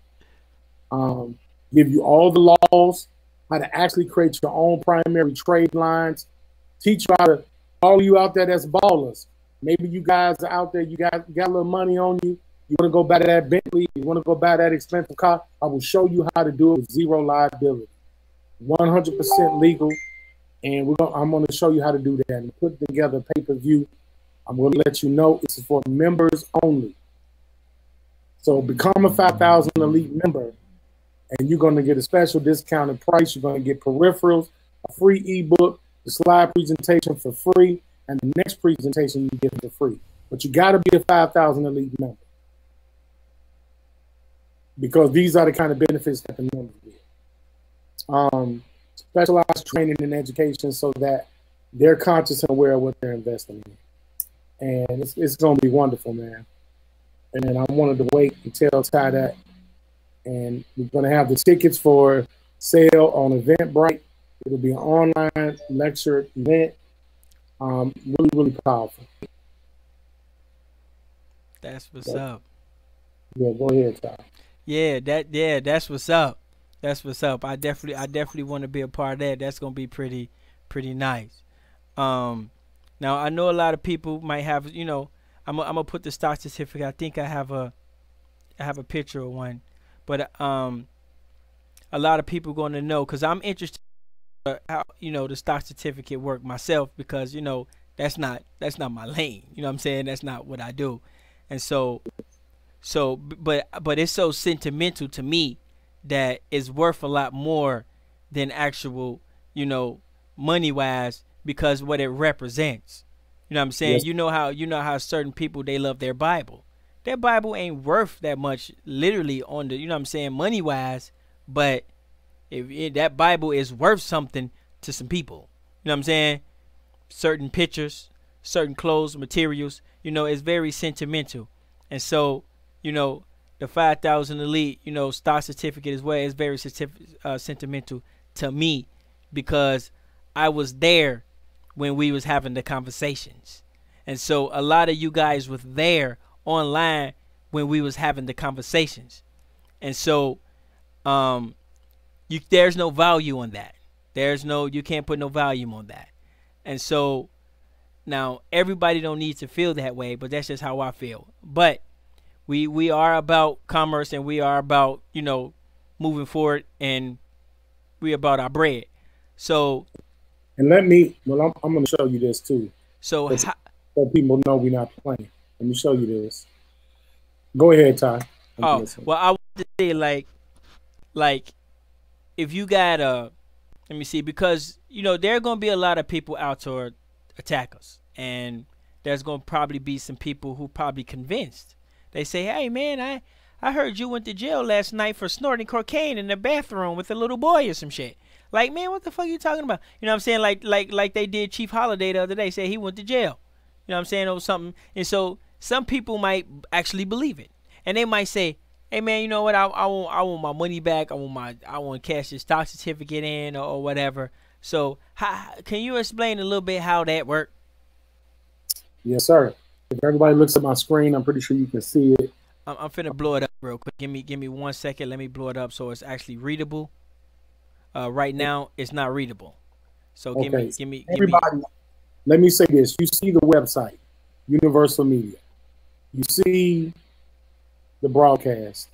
Give you all the laws, how to actually create your own primary trade lines, teach you how to, all you out there that's ballers. Maybe you guys are out there, you got a little money on you. You want to go buy that Bentley, you want to go buy that expensive car. I will show you how to do it with zero liability, 100% legal. And I'm going to show you how to do that and put together a pay-per-view. I'm going to let you know it's for members only. So become a 5,000 Elite member, and you're going to get a special discounted price. You're going to get peripherals, a free ebook, the slide presentation for free, and the next presentation you get for free. But you got to be a 5,000 Elite member, because these are the kind of benefits that the members get. Specialized training and education so that they're conscious and aware of what they're investing in. And it's going to be wonderful, man. And I wanted to wait to tell Ty that. And we're going to have the tickets for sale on Eventbrite. It'll be an online lecture event. Really, really powerful. That's what's up. Yeah, go ahead, Ty. Yeah, that's what's up. That's what's up. I definitely want to be a part of that. That's gonna be pretty nice. Now I know a lot of people might have, you know, I'm gonna put the stock certificate. I think I have a picture of one, but a lot of people going to know, because I'm interested in how, you know, the stock certificate work myself, because, you know, that's not my lane. You know what I'm saying? That's not what I do. And but it's so sentimental to me that it's worth a lot more than actual, you know, money wise, because what it represents. You know what I'm saying? Yes. You know how certain people, they love their Bible. Their Bible ain't worth that much literally on the, you know what I'm saying, money wise, but if that Bible is worth something to some people. You know what I'm saying? Certain pictures, certain clothes, materials, you know, it's very sentimental. And so, you know, the 5,000 Elite, you know, stock certificate as well is very sentimental to me, because I was there when we was having the conversations. And so a lot of you guys was there online when we was having the conversations. And so there's no value on that. You can't put no value on that. And so now everybody don't need to feel that way, but that's just how I feel. But we are about commerce, and we are about, you know, moving forward, and we about our bread. So, and I'm going to show you this too. So people know we're not playing. Let me show you this. Go ahead, Ty. Well, I want to say, like, if you got let me see, because, you know, there are going to be a lot of people out to attack us, and there's going to probably be some people who probably convinced. They say, hey, man, I heard you went to jail last night for snorting cocaine in the bathroom with a little boy or some shit. Like, man, what the fuck are you talking about? You know what I'm saying? Like they did Chief Holiday the other day, say he went to jail. You know what I'm saying? Or something. And so some people might actually believe it. And they might say, hey, man, you know what? I want my money back. I want to cash this stock certificate in, or whatever. So can you explain a little bit how that worked? Yes, sir. If everybody looks at my screen, I'm pretty sure you can see it. I'm finna blow it up real quick. Give me 1 second. Let me blow it up so it's actually readable. Right now, it's not readable. So okay. Give me. Let me say this. You see the website, Universal Media. You see the broadcast.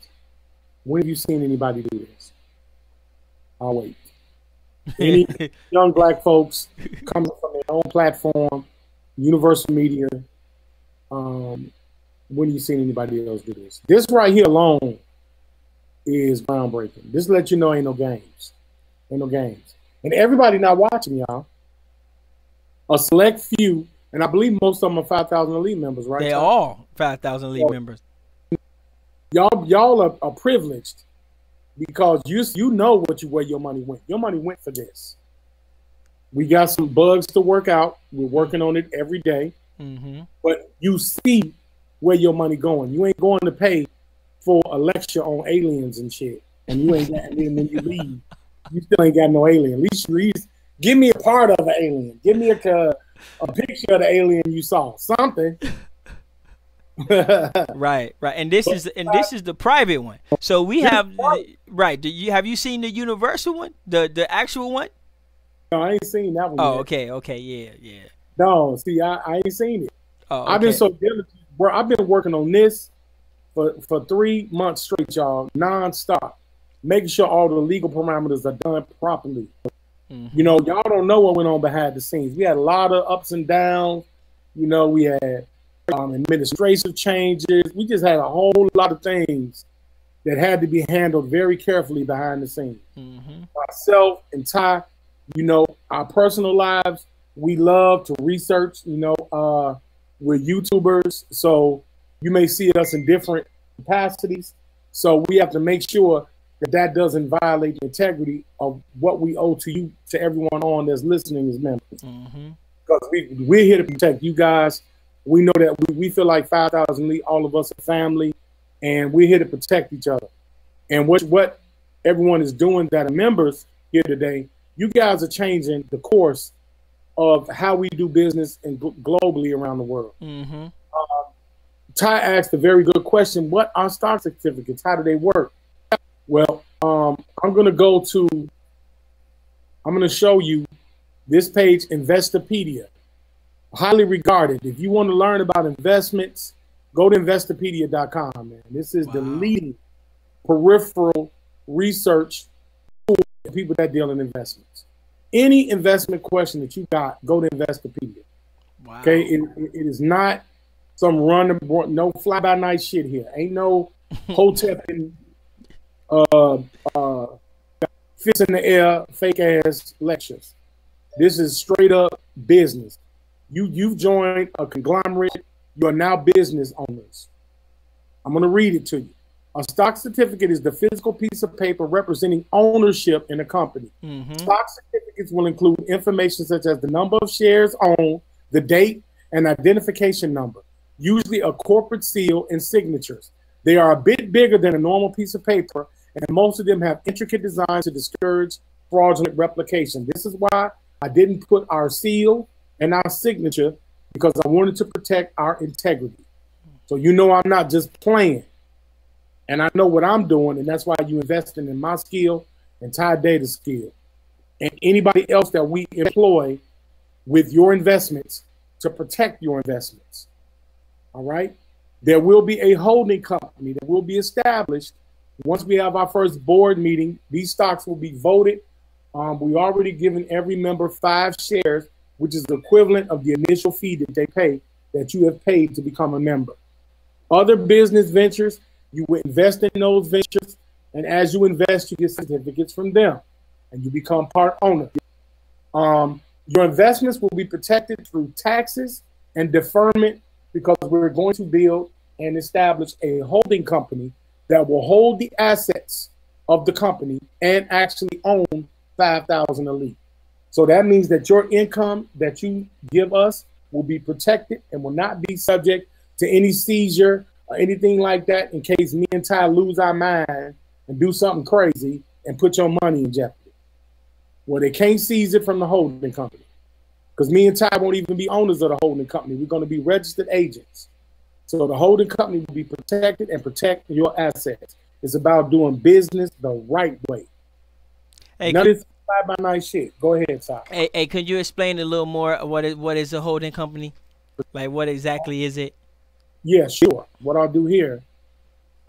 When have you seen anybody do this? I'll wait. Any young black folks coming from their own platform, Universal Media, when have you seen anybody else do this? This right here alone is groundbreaking. This lets you know ain't no games. Ain't no games. And everybody not watching, y'all. A select few, and I believe most of them are 5,000 Elite members, right? They all 5,000 Elite members. Y'all are privileged because you know where your money went. Your money went for this. We got some bugs to work out. We're working on it every day. But you see where your money going. You ain't going to pay for a lecture on aliens and shit, and you ain't got. And then you leave, you still ain't got no alien. At least give me a part of an alien. Give me a picture of the alien you saw. Something. Right. And this is the private one. So we have right. Have you seen the universal one? The actual one? No, I ain't seen that one. Oh, yet. okay, yeah. No, see, I ain't seen it. Oh, okay. I've been so diligent, bro. I've been working on this for 3 months straight, y'all, nonstop, making sure all the legal parameters are done properly. You know, y'all don't know what went on behind the scenes. We had a lot of ups and downs. You know, we had administrative changes. We just had a whole lot of things that had to be handled very carefully behind the scenes. Myself and Ty, you know, our personal lives, we love to research. You know, we're YouTubers, so you may see us in different capacities. So we have to make sure that doesn't violate the integrity of what we owe to you, to everyone on that's listening as members. Because we're here to protect you guys. We know that we feel like 5,000 Elite, all of us are family, and we're here to protect each other. And what everyone is doing that are members here today, you guys are changing the course of how we do business and globally around the world. Ty asked a very good question. What are stock certificates? How do they work? Well, I'm going to show you this page, Investopedia. Highly regarded. If you want to learn about investments, go to Investopedia.com, man. This is the leading peripheral research tool for people that deal in investments. Any investment question that you got, go to Investopedia. Okay, it is not some no fly-by-night shit here. Ain't no hotel and fits in the air, fake ass lectures. This is straight up business. You've joined a conglomerate. You are now business owners. I'm going to read it to you. A stock certificate is the physical piece of paper representing ownership in a company. Stock certificates will include information such as the number of shares owned, the date, and identification number, usually a corporate seal and signatures. They are a bit bigger than a normal piece of paper, and most of them have intricate designs to discourage fraudulent replication. This is why I didn't put our seal and our signature, because I wanted to protect our integrity. So you know I'm not just playing. And I know what I'm doing, and that's why you investing in my skill and Ty Data's skill. And anybody else that we employ with your investments to protect your investments. All right? There will be a holding company that will be established. Once we have our first board meeting, these stocks will be voted. We already given every member 5 shares, which is the equivalent of the initial fee that they pay, that you have paid to become a member. Other business ventures, you would invest in those ventures, and as you invest, you get certificates from them, and you become part owner. Your investments will be protected through taxes and deferment, because we're going to build and establish a holding company that will hold the assets of the company and actually own 5,000 Elite. So that means that your income that you give us will be protected and will not be subject to any seizure or anything like that, in case me and Ty lose our mind and do something crazy and put your money in jeopardy. Well, they can't seize it from the holding company, because me and Ty won't even be owners of the holding company. We're going to be registered agents. So the holding company will be protected and protect your assets. It's about doing business the right way. Hey, none of this fly-by-night shit. Go ahead, Ty. Hey, could you explain a little more what is a holding company? Like, what exactly is it? Yeah, sure. What I'll do here,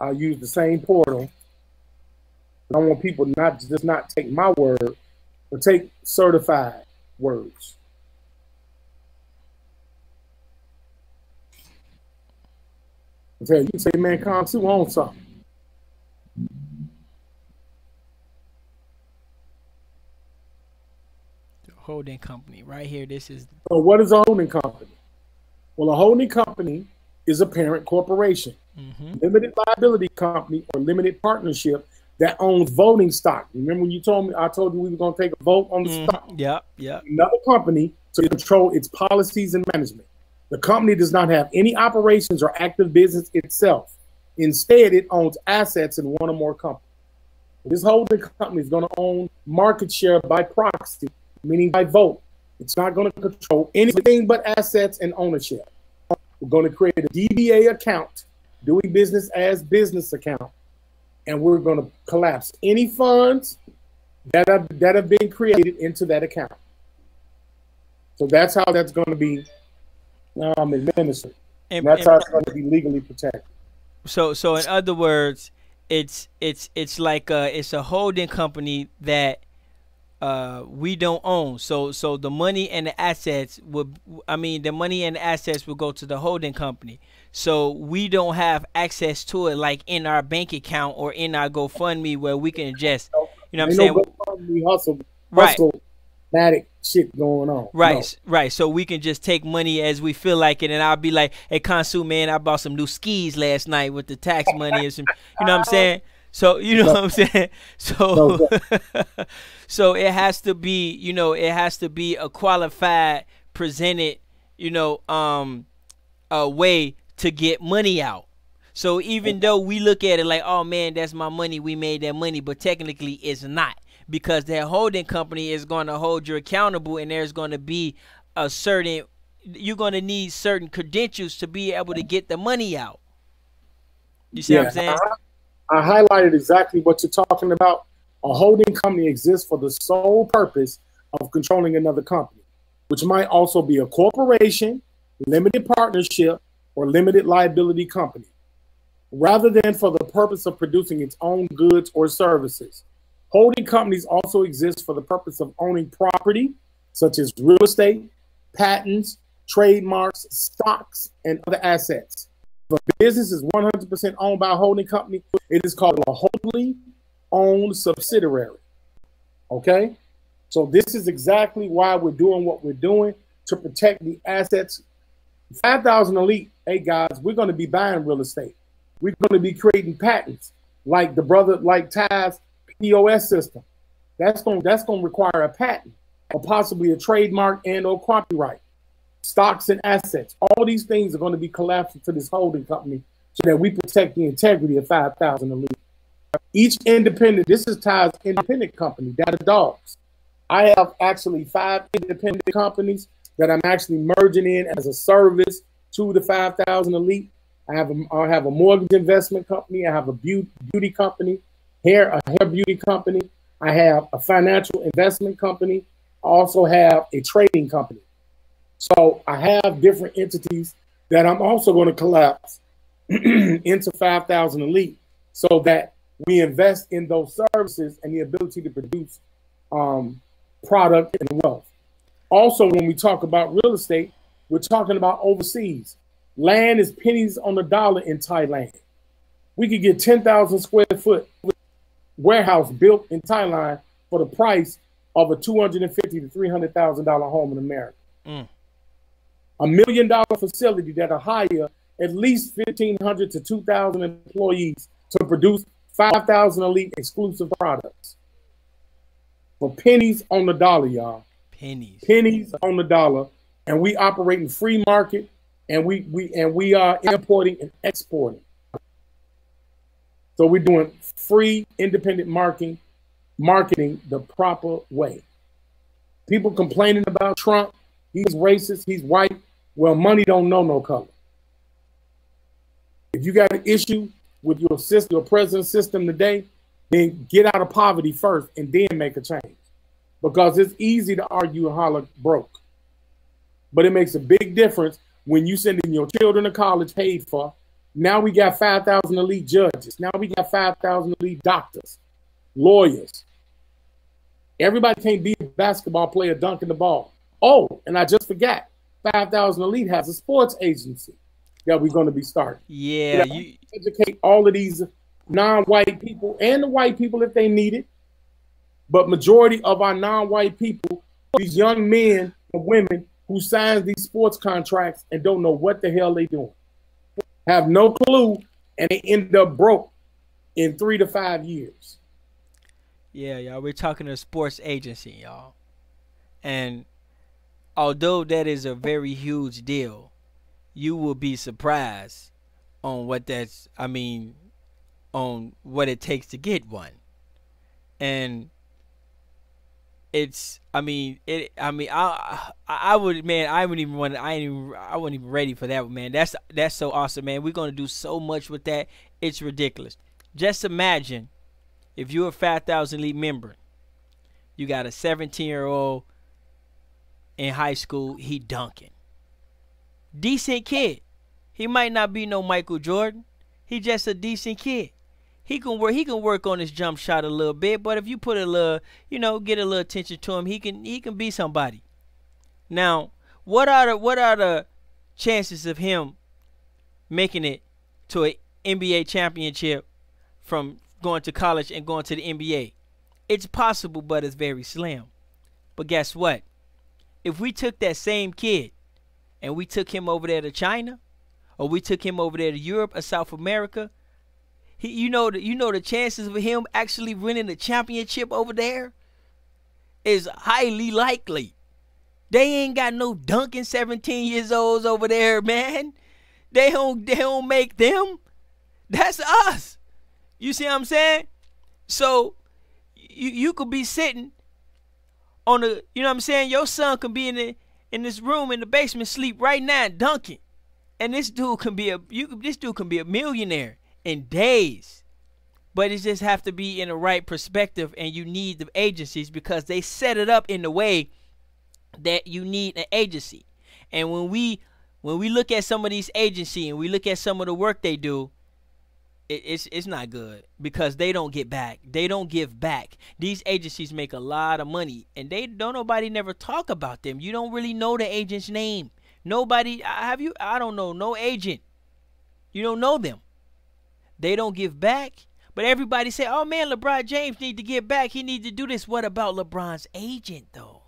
I'll use the same portal I want people not to just not take my word, but take certified words. Okay, you say, man, Khonshu on something. The holding company, right here. This is. So, what is a holding company? Well, a holding company is a parent corporation, limited liability company, or limited partnership that owns voting stock. Remember when you told me, I told you we were going to take a vote on the stock? Yeah, yeah. Another company to control its policies and management. The company does not have any operations or active business itself. Instead, it owns assets in one or more companies. This holding company is going to own market share by proxy, meaning by vote. It's not going to control anything but assets and ownership. We're going to create a DBA account, doing business as business account, and we're going to collapse any funds that have been created into that account. So that's how that's going to be administered. And that's how it's going to be legally protected. So in other words, it's like it's a holding company that we don't own. So the money and the assets will go to the holding company. So we don't have access to it like in our bank account or in our GoFundMe where we can just, you know what I'm saying? We hustle shit going on. Right, right. So we can just take money as we feel like it, and I'll be like, "Hey, Khonshu, man, I bought some new skis last night with the tax money and some," you know what I'm saying? So you know what I'm saying? So so it has to be, you know, it has to be a qualified, presented, you know, a way to get money out. So even though we look at it like, oh man, that's my money, we made that money, but technically it's not, because that holding company is going to hold you accountable, and there's going to be a certain, you're going to need certain credentials to be able to get the money out. You see what I'm saying? I highlighted exactly what you're talking about. A holding company exists for the sole purpose of controlling another company, which might also be a corporation, limited partnership, or limited liability company, rather than for the purpose of producing its own goods or services. Holding companies also exist for the purpose of owning property, such as real estate, patents, trademarks, stocks, and other assets. If a business is 100% owned by a holding company, it is called a wholly owned subsidiary. Okay? So this is exactly why we're doing what we're doing, to protect the assets. 5,000 Elite, hey guys, we're going to be buying real estate. We're going to be creating patents like Ty's POS system. That's going to require a patent or possibly a trademark and or copyright. Stocks and assets. All these things are going to be collapsed into this holding company so that we protect the integrity of 5,000 Elite. Each independent, this is Ty's independent company, Data Dogs. I have actually 5 independent companies that I'm actually merging in as a service to the 5,000 Elite. I have a mortgage investment company. I have a beauty company, a hair beauty company. I have a financial investment company. I also have a trading company. So I have different entities that I'm also going to collapse into 5,000 Elite, so that we invest in those services and the ability to produce product and wealth. Also, when we talk about real estate, we're talking about overseas. Land is pennies on the dollar in Thailand. We could get 10,000 square foot warehouse built in Thailand for the price of a $250,000 to $300,000 home in America. $1 million facility that'll hire at least 1,500 to 2,000 employees to produce 5,000 Elite exclusive products for pennies on the dollar, y'all. Pennies on the dollar, and we operate in free market, and we are importing and exporting. So we're doing free independent marketing the proper way. People complaining about Trump, he's racist, he's white. Well, money don't know no color. If you got an issue with your system, your president's system today, then get out of poverty first and then make a change. Because it's easy to argue and holler broke. But it makes a big difference when you sending your children to college paid for. Now we got 5,000 Elite judges. Now we got 5,000 Elite doctors. lawyers. Everybody can't be a basketball player dunking the ball. Oh, and I just forgot, 5,000 Elite has a sports agency that we're going to be starting. Yeah, you educate all of these non-white people and the white people if they need it. But majority of our non-white people, these young men and women who sign these sports contracts and don't know what the hell they doing, have no clue, and they end up broke in 3 to 5 years. Yeah, y'all, we're talking to a sports agency, y'all. And although that is a very huge deal, you will be surprised on what on what it takes to get one. And it's, I wasn't even ready for that, man. That's so awesome, man. We're going to do so much with that. It's ridiculous. Just imagine if you're a 5,000 Elite member, you got a 17-year-old in high school, he dunking. Decent kid. He might not be no Michael Jordan. He just a decent kid. He can work on his jump shot a little bit, but if you put a little, get a little attention to him, he can be somebody. Now, what are the chances of him making it to an NBA championship from going to college and going to the NBA? It's possible, but it's very slim. But guess what? If we took that same kid and we took him over there to China, or we took him over there to Europe or South America, you know the chances of him actually winning a championship over there is highly likely. They ain't got no dunking 17 years olds over there, man. They don't make them. That's us. You see what I'm saying? So you could be sitting on the, you know what I'm saying? Your son could be in this room in the basement, sleep right now, dunking, and this dude can be a millionaire in days. But it just have to be in the right perspective, and you need the agencies because they set it up in the way that you need an agency. And when we look at some of these agencies and we look at some of the work they do, it's not good because they don't get back. They don't give back. These agencies make a lot of money, and nobody never talk about them. You don't really know the agent's name. Nobody, I don't know no agent. You don't know them. They don't give back. But everybody say, oh man, LeBron James need to get back. He needs to do this. What about LeBron's agent though?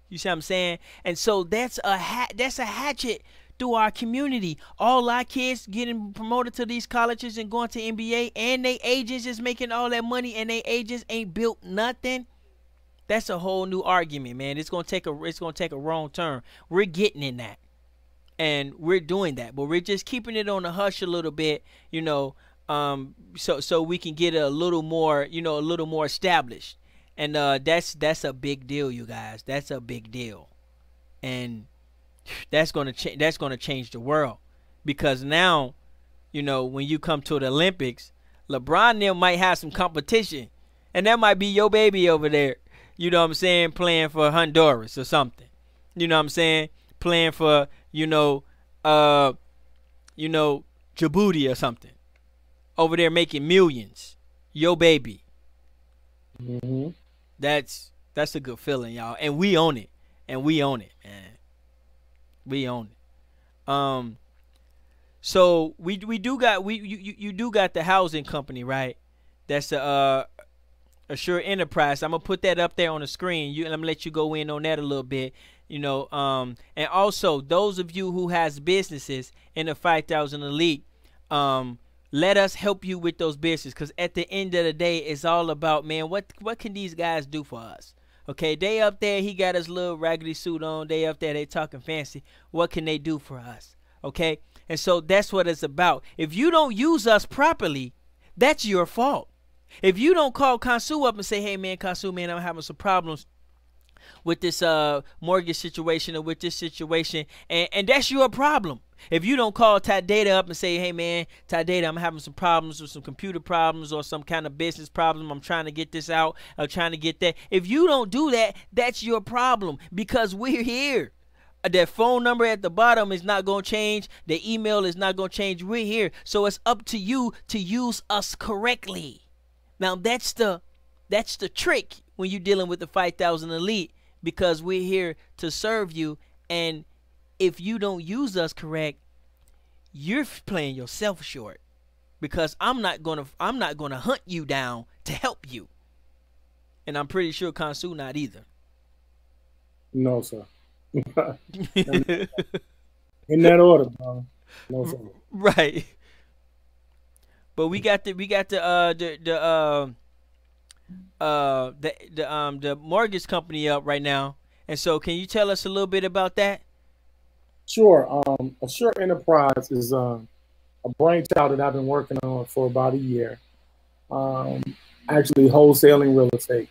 You see what I'm saying? And so that's a hatchet through our community. All our kids getting promoted to these colleges and going to NBA, and they agents is making all that money, and they agents ain't built nothing. That's a whole new argument, man. It's gonna take a wrong turn. We're getting in that, and we're doing that, but we're just keeping it on the hush a little bit, so we can get a little more established. And that's a big deal, you guys. That's a big deal, and that's gonna change the world, because now, when you come to the Olympics, LeBron them might have some competition, and that might be your baby over there. You know what I'm saying? Playing for Honduras or something. You know what I'm saying? Playing for Djibouti or something. Over there making millions. Your baby. Mm-hmm. That's a good feeling, y'all. And we own it. And we own it, man. We own it. So you do got the housing company, right? That's Assure Enterprise. I'm gonna put that up there on the screen. I'm gonna let you go in on that a little bit. And also those of you who has businesses in the 5,000 Elite, let us help you with those businesses, because at the end of the day, it's all about, man, what can these guys do for us? Okay, they up there, he got his little raggedy suit on. They up there, they talking fancy. What can they do for us? Okay, and so that's what it's about. If you don't use us properly, that's your fault. If you don't call Kansu up and say, hey, man, Kansu, man, I'm having some problems with this mortgage situation or with this situation, and that's your problem. If you don't call Ty Data up and say, hey, man, Ty Data, I'm having some problems with some computer problems or some kind of business problem. I'm trying to get this out. I'm trying to get that. If you don't do that, that's your problem, because we're here. That phone number at the bottom is not going to change. The email is not going to change. We're here. So it's up to you to use us correctly. Now, that's the That's the trick when you're dealing with the 5,000 Elite, because we're here to serve you. And if you don't use us correct, you're playing yourself short, because I'm not gonna hunt you down to help you. And I'm pretty sure Khonsu not either. No, sir. In that order, bro. No, sir. Right. But we got the mortgage company up right now. And so can you tell us a little bit about that? Sure. Assure Enterprise is a brainchild that I've been working on for about a year. Actually wholesaling real estate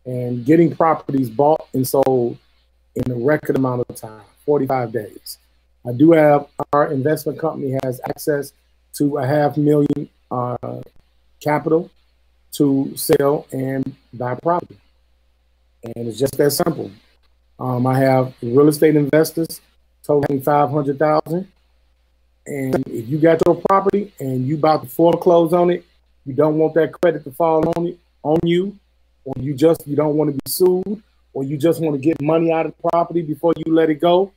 and getting properties bought and sold in a record amount of time, 45 days. I do have, our investment company has access to $500,000 capital to sell and buy property. And it's just that simple. I have real estate investors totaling $500,000. And if you got your property and you about to foreclose on it, you don't want that credit to fall on you, or you don't want to be sued, or you just want to get money out of the property before you let it go,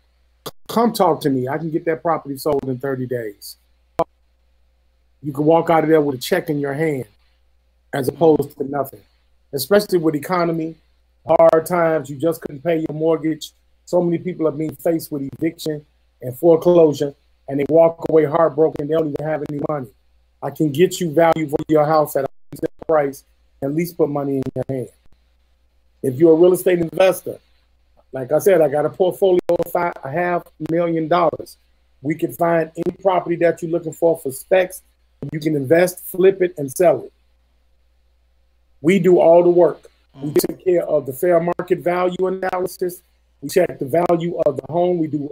come talk to me. I can get that property sold in 30 days. You can walk out of there with a check in your hand as opposed to nothing. Especially with economy, hard times, you just couldn't pay your mortgage. So many people are being faced with eviction and foreclosure, and they walk away heartbroken. They don't even have any money. I can get you value for your house at a reasonable price, at least put money in your hand. If you're a real estate investor, like I said, I got a portfolio of $500,000. We can find any property that you're looking for specs. You can invest, flip it, and sell it. We do all the work. We take care of the fair market value analysis. We check the value of the home. We do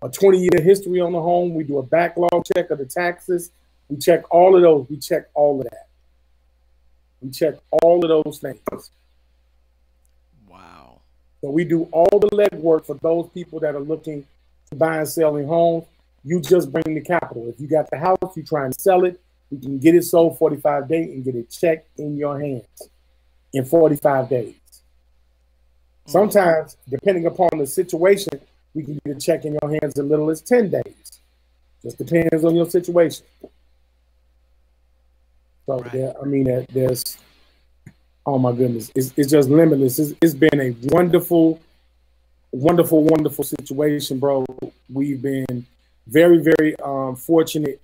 a 20-year history on the home. We do a backlog check of the taxes. We check all of those. We check all of that. We check all of those things. Wow. So we do all the legwork for those people that are looking to buy and selling homes. You just bring the capital. If you got the house, you try and sell it, we can get it sold 45 days and get a check in your hands in 45 days. Sometimes, depending upon the situation, we can get a check in your hands as little as 10 days. Just depends on your situation. So, right. There's, oh my goodness, it's just limitless. It's been a wonderful, wonderful, wonderful situation, bro. We've been very, very fortunate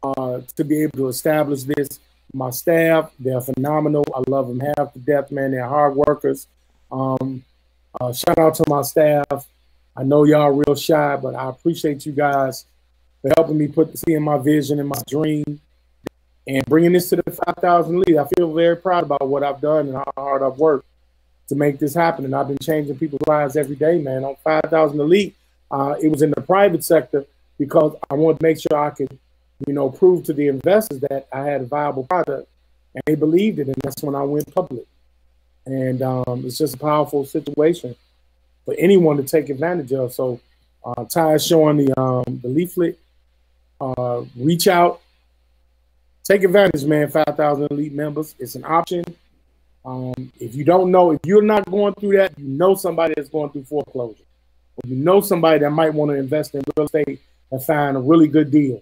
to be able to establish this. My staff, they're phenomenal. I love them half to death, man. They're hard workers. Shout out to my staff. I know y'all real shy, but I appreciate you guys for helping me seeing my vision and my dream and bringing this to the 5,000 lead. I feel very proud about what I've done and how hard I've worked to make this happen. And I've been changing people's lives every day, man. On 5,000 Elite, it was in the private sector because I wanted to make sure I could, prove to the investors that I had a viable product, and they believed it. And that's when I went public. And it's just a powerful situation for anyone to take advantage of. So Ty is showing the leaflet. Reach out. Take advantage, man. 5,000 Elite members. It's an option. If you don't know, if you're not going through that, you know somebody that's going through foreclosure. Or you know somebody that might want to invest in real estate and find a really good deal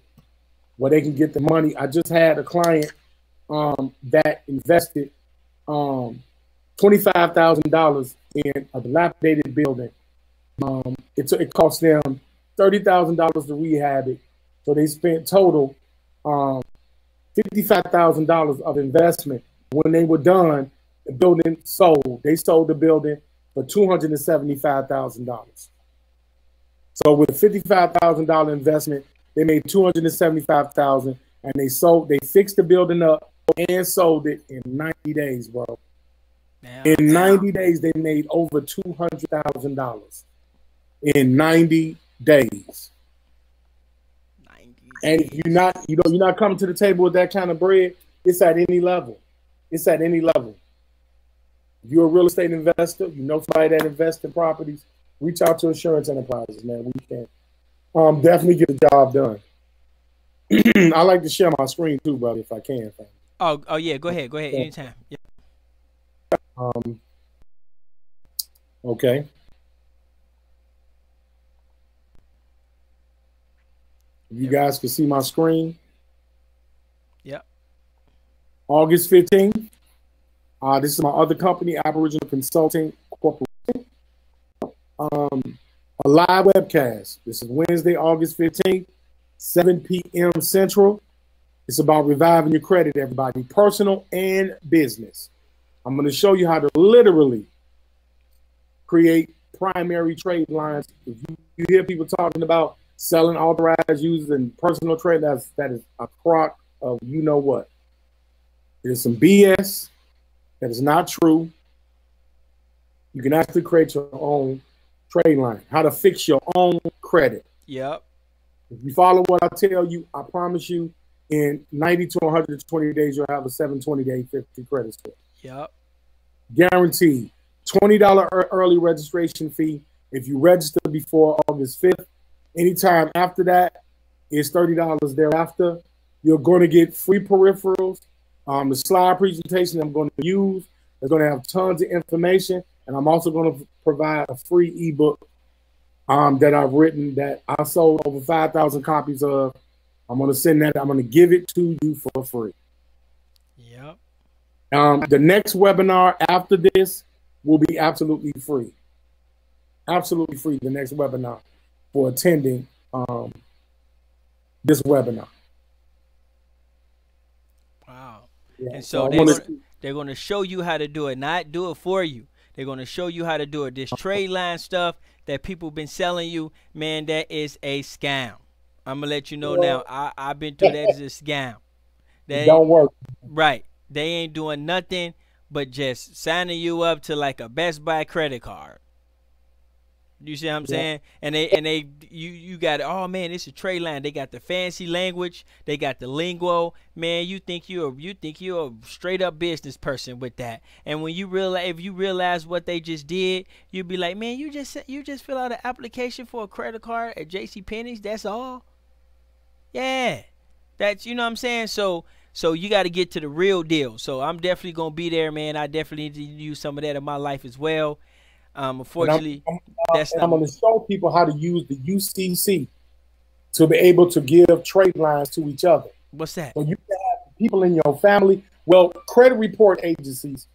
where they can get the money. I just had a client that invested $25,000 in a dilapidated building. It cost them $30,000 to rehab it. So they spent total $55,000 of investment. When they were done, the building sold. They sold the building for $275,000. So with a $55,000 investment, they made $275,000, and they fixed the building up and sold it in 90 days, bro. In 90 days, they made over $200,000 in 90 days. And if you're not coming to the table with that kind of bread, it's at any level. It's at any level. If you're a real estate investor, you know somebody that invests in properties, reach out to Insurance Enterprises, man. We can definitely get the job done. I like to share my screen too, brother, if I can. Oh yeah, go ahead anytime. Yeah. Okay. You guys can see my screen. Yep. August 15th. This is my other company, Aboriginal Consulting Corporation. A live webcast. This is Wednesday, August 15th, 7 p.m. Central. It's about reviving your credit, everybody, personal and business. I'm going to show you how to literally create primary trade lines. If you hear people talking about selling authorized users and personal trade, that is a crock of you know what. It is some BS. That is not true. You can actually create your own trade line. How to fix your own credit. Yep. If you follow what I tell you, I promise you, in 90 to 120 days, you'll have a 720-day 50 credit score. Yep. Guaranteed. $20 early registration fee. If you register before August 5th, anytime after that, it's $30 thereafter. You're going to get free peripherals. The slide presentation I'm going to use is going to have tons of information, and I'm also going to provide a free ebook that I've written that I sold over 5,000 copies of. I'm going to send that. I'm going to give it to you for free. Yep. The next webinar after this will be absolutely free. Absolutely free. The next webinar for attending this webinar. Wow. Yeah, And so they're going to show you how to do it, not do it for you. They're going to show you how to do it. This trade line stuff that people been selling you, man, that is a scam. I'm going to let you know now. I've been through that as a scam. It don't work. Right. They ain't doing nothing but just signing you up to like a Best Buy credit card. You see what I'm saying? And you got, oh man, it's a trade line. They got the fancy language. They got the lingo. Man, you think you're a straight up business person with that. And when you realize, if you realize what they just did, you'll be like, man, you just fill out an application for a credit card at JCPenney's. That's all. Yeah, that's, you know what I'm saying. So you got to get to the real deal. So I'm definitely gonna be there, man. I definitely need to use some of that in my life as well. Unfortunately, I'm going to show people how to use the UCC to be able to give trade lines to each other. What's that? So you can have people in your family. Well, credit report agencies,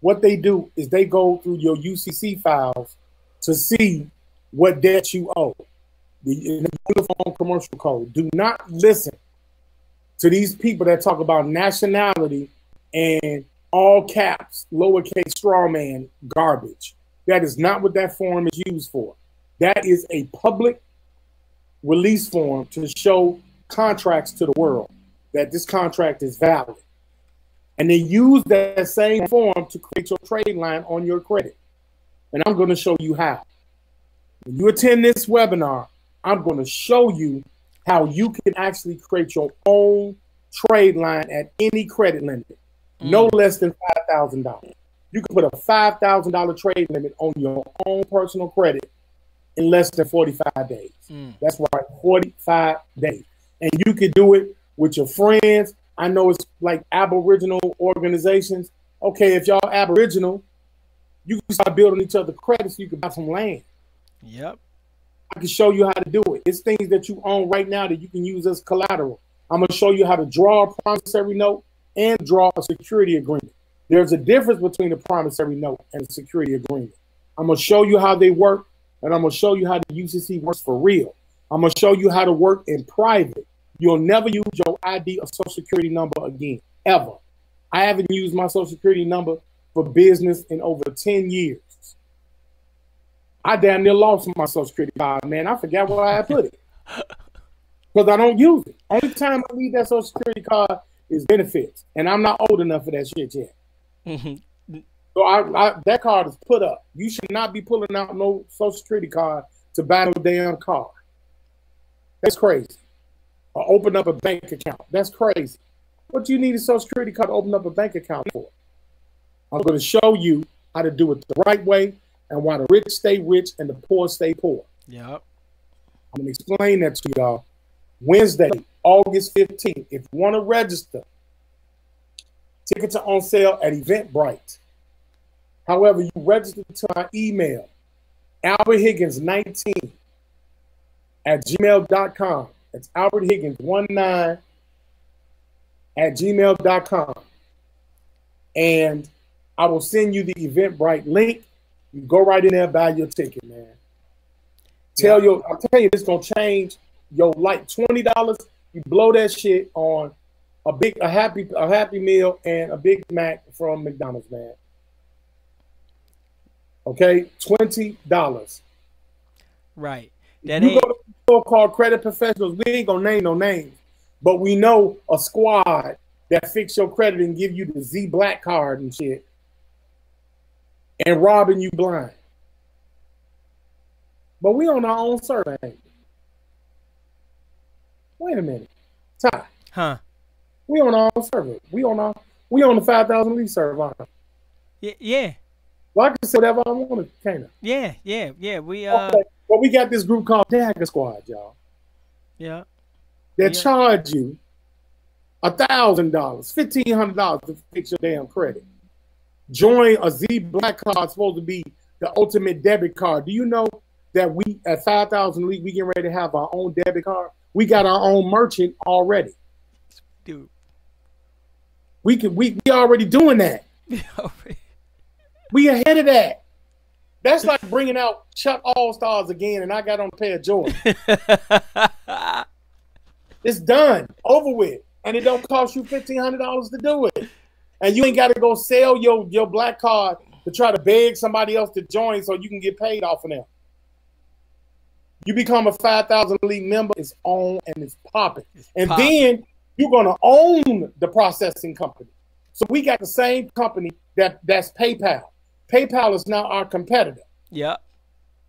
what they do is they go through your UCC files to see what debt you owe. The Uniform Commercial Code. Do not listen to these people that talk about nationality and all caps, lowercase straw man garbage. That is not what that form is used for. That is a public release form to show contracts to the world that this contract is valid. And they use that same form to create your trade line on your credit. And I'm going to show you how. When you attend this webinar, I'm going to show you how you can actually create your own trade line at any credit limit, no less than $5,000. You can put a $5,000 trade limit on your own personal credit in less than 45 days. That's right, 45 days. And you can do it with your friends. I know it's like Aboriginal organizations. Okay, if y'all Aboriginal, you can start building each other credit so you can buy some land. Yep. I can show you how to do it. It's things that you own right now that you can use as collateral. I'm going to show you how to draw a promissory note and draw a security agreement. There's a difference between a promissory note and a security agreement. I'm going to show you how they work, and I'm going to show you how the UCC works for real. I'm going to show you how to work in private. You'll never use your ID or social security number again, ever. I haven't used my social security number for business in over 10 years. I damn near lost my social security card, man. I forgot where I put it because I don't use it. Only time I need that social security card is benefits, and I'm not old enough for that shit yet. So that card is put up. You should not be pulling out no social security card to buy no damn car. That's crazy. Or open up a bank account. That's crazy. What do you need a social security card to open up a bank account for? I'm going to show you how to do it the right way and why the rich stay rich and the poor stay poor. Yep. I'm going to explain that to y'all Wednesday, August 15th. If you want to register, tickets are on sale at Eventbrite. However, you register to my email, alberthiggins19 at gmail.com. That's alberthiggins19 at gmail.com. And I will send you the Eventbrite link. You go right in there, buy your ticket, man. I'm telling you, it's gonna change your life. $20, you blow that shit on a happy meal and a Big Mac from McDonald's, man. Okay, $20. Right. That you go to so-called credit professionals, we ain't gonna name no names, but we know a squad that fix your credit and give you the Z Black card and shit, and robbing you blind. But we on our own server. Wait a minute, Ty. Huh? We on our own server. We on the 5,000 Elite server. Yeah. Well, I can say whatever I want, can't I? Yeah. We Okay. Well, we got this group called Dagger Squad, y'all. Yeah. That charge you $1,000, $1,500 to fix your damn credit. Join a Z Black card, supposed to be the ultimate debit card. Do you know that we at 5,000 Elite, we getting ready to have our own debit card? We got our own merchant already. Dude. We already doing that. We ahead of that. That's like bringing out Chuck All-Stars again, and I got on a pair of Jordans. It's done, over with, and it don't cost you $1,500 to do it. And you ain't got to go sell your black card to try to beg somebody else to join so you can get paid off of them. You become a 5,000 Elite member, it's on and it's popping. Then you're gonna own the processing company. So we got the same company that's PayPal. PayPal is now our competitor. Yeah.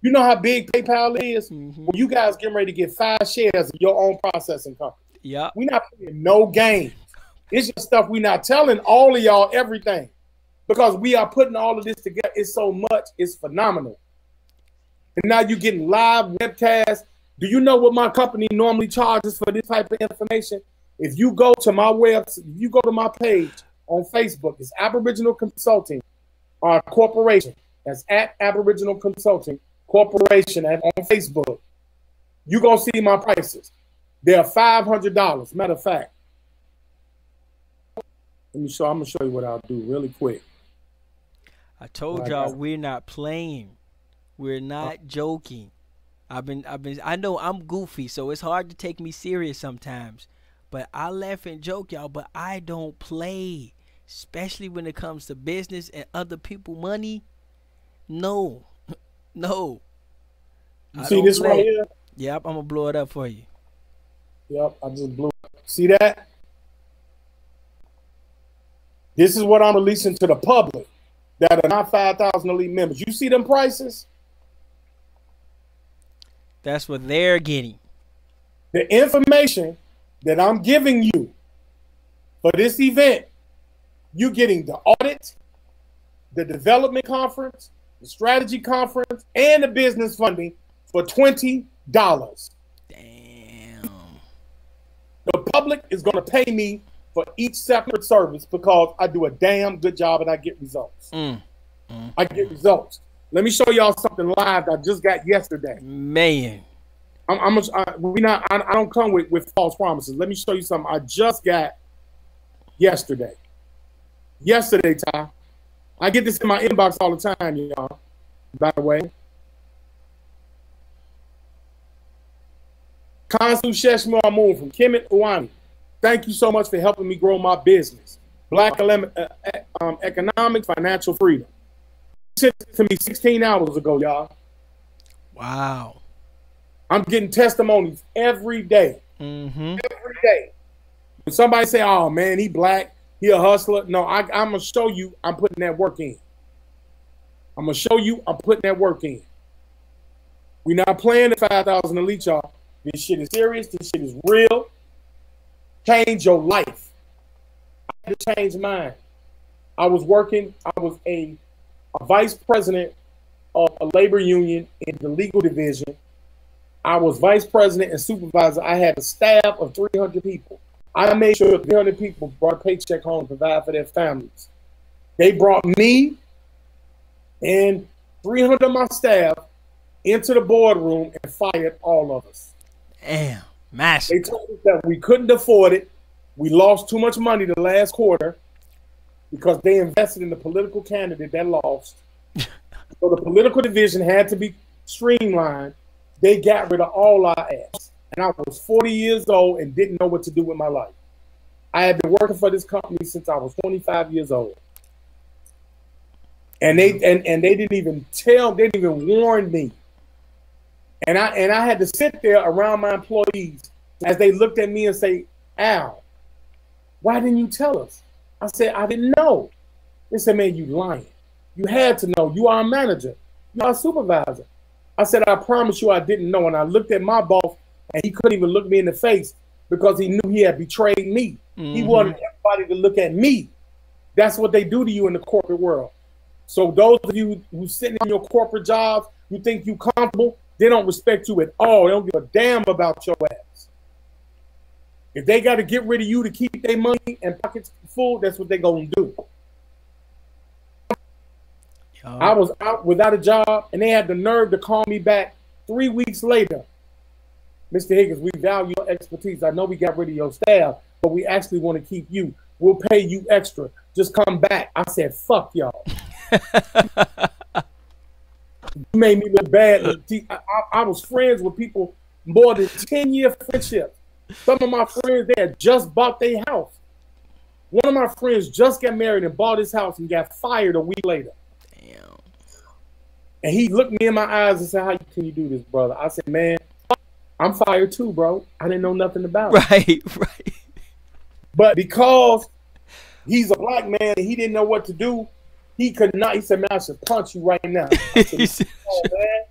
You know how big PayPal is? Mm-hmm. Well, you guys getting ready to get 5 shares of your own processing company. Yeah. We're not playing no games. It's just stuff we're not telling all of y'all everything. Because we are putting all of this together. It's so much, it's phenomenal. And now you're getting live webcasts. Do you know what my company normally charges for this type of information? If you go to my website, if you go to my page on Facebook, it's Aboriginal Consulting Corporation. That's at Aboriginal Consulting Corporation on Facebook. You're going to see my prices. They're $500. Matter of fact, I'm going to show you what I'll do really quick. I told y'all we're not playing. We're not joking. I know I'm goofy, so it's hard to take me serious sometimes. But I laugh and joke, y'all, but I don't play. Especially when it comes to business and other people money. No. No. You see this right here? Yep, I'm going to blow it up for you. Yep, I just blew it. See that? This is what I'm releasing to the public that are not 5,000 Elite members. You see them prices? That's what they're getting. The information that I'm giving you for this event, you're getting the audit, the development conference, the strategy conference, and the business funding for $20. Damn. The public is going to pay me for each separate service because I do a damn good job and I get results. I get results. Let me show y'all something live that I just got yesterday. Man. I don't come with false promises. Let me show you something I just got yesterday. Yesterday, Ty. I get this in my inbox all the time, y'all. By the way. Kansu Sheshmo Amun from Kemet, Uwani. Thank you so much for helping me grow my business. Black economic financial freedom. Sent it to me 16 hours ago, y'all. Wow. I'm getting testimonies every day. Every day. When somebody say, oh, man, he black, he a hustler. No, I'm going to show you I'm putting that work in. I'm going to show you I'm putting that work in. We're not playing the 5,000 Elite, y'all. This shit is serious. This shit is real. Change your life. I had to change mine. I was a vice president of a labor union in the legal division. I was vice president and supervisor. I had a staff of 300 people. I made sure 300 people brought a paycheck home to provide for their families. They brought me and 300 of my staff into the boardroom and fired all of us. Damn, massive. They told us that we couldn't afford it. We lost too much money the last quarter because they invested in the political candidate that lost. So the political division had to be streamlined. They got rid of all our ass. And I was 40 years old and didn't know what to do with my life. I had been working for this company since I was 25 years old. And they didn't even they didn't even warn me. And I had to sit there around my employees as they looked at me and say, Al, why didn't you tell us? I said, I didn't know. They said, man, you lying. You had to know. You are a manager. You are a supervisor. I said, I promise you I didn't know. And I looked at my boss and he couldn't even look me in the face because he knew he had betrayed me. He wanted everybody to look at me. That's what they do to you in the corporate world. So those of you who sitting in your corporate jobs, you think you comfortable, they don't respect you at all. They don't give a damn about your ass. If they got to get rid of you to keep their money and pockets full, that's what they're going to do. I was out without a job, and they had the nerve to call me back 3 weeks later. Mr. Higgins, we value your expertise. I know we got rid of your staff, but we actually want to keep you. We'll pay you extra. Just come back. I said, fuck y'all. You made me look bad. I was friends with people more than 10-year friendship. Some of my friends, they had just bought their house. One of my friends just got married and bought his house and got fired a week later. Damn. And he looked me in my eyes and said, how can you do this, brother? I said, man, I'm fired too, bro. I didn't know nothing about it. Right. But because he's a black man and he didn't know what to do, he could not. He said, man, I should punch you right now. I said, oh, man.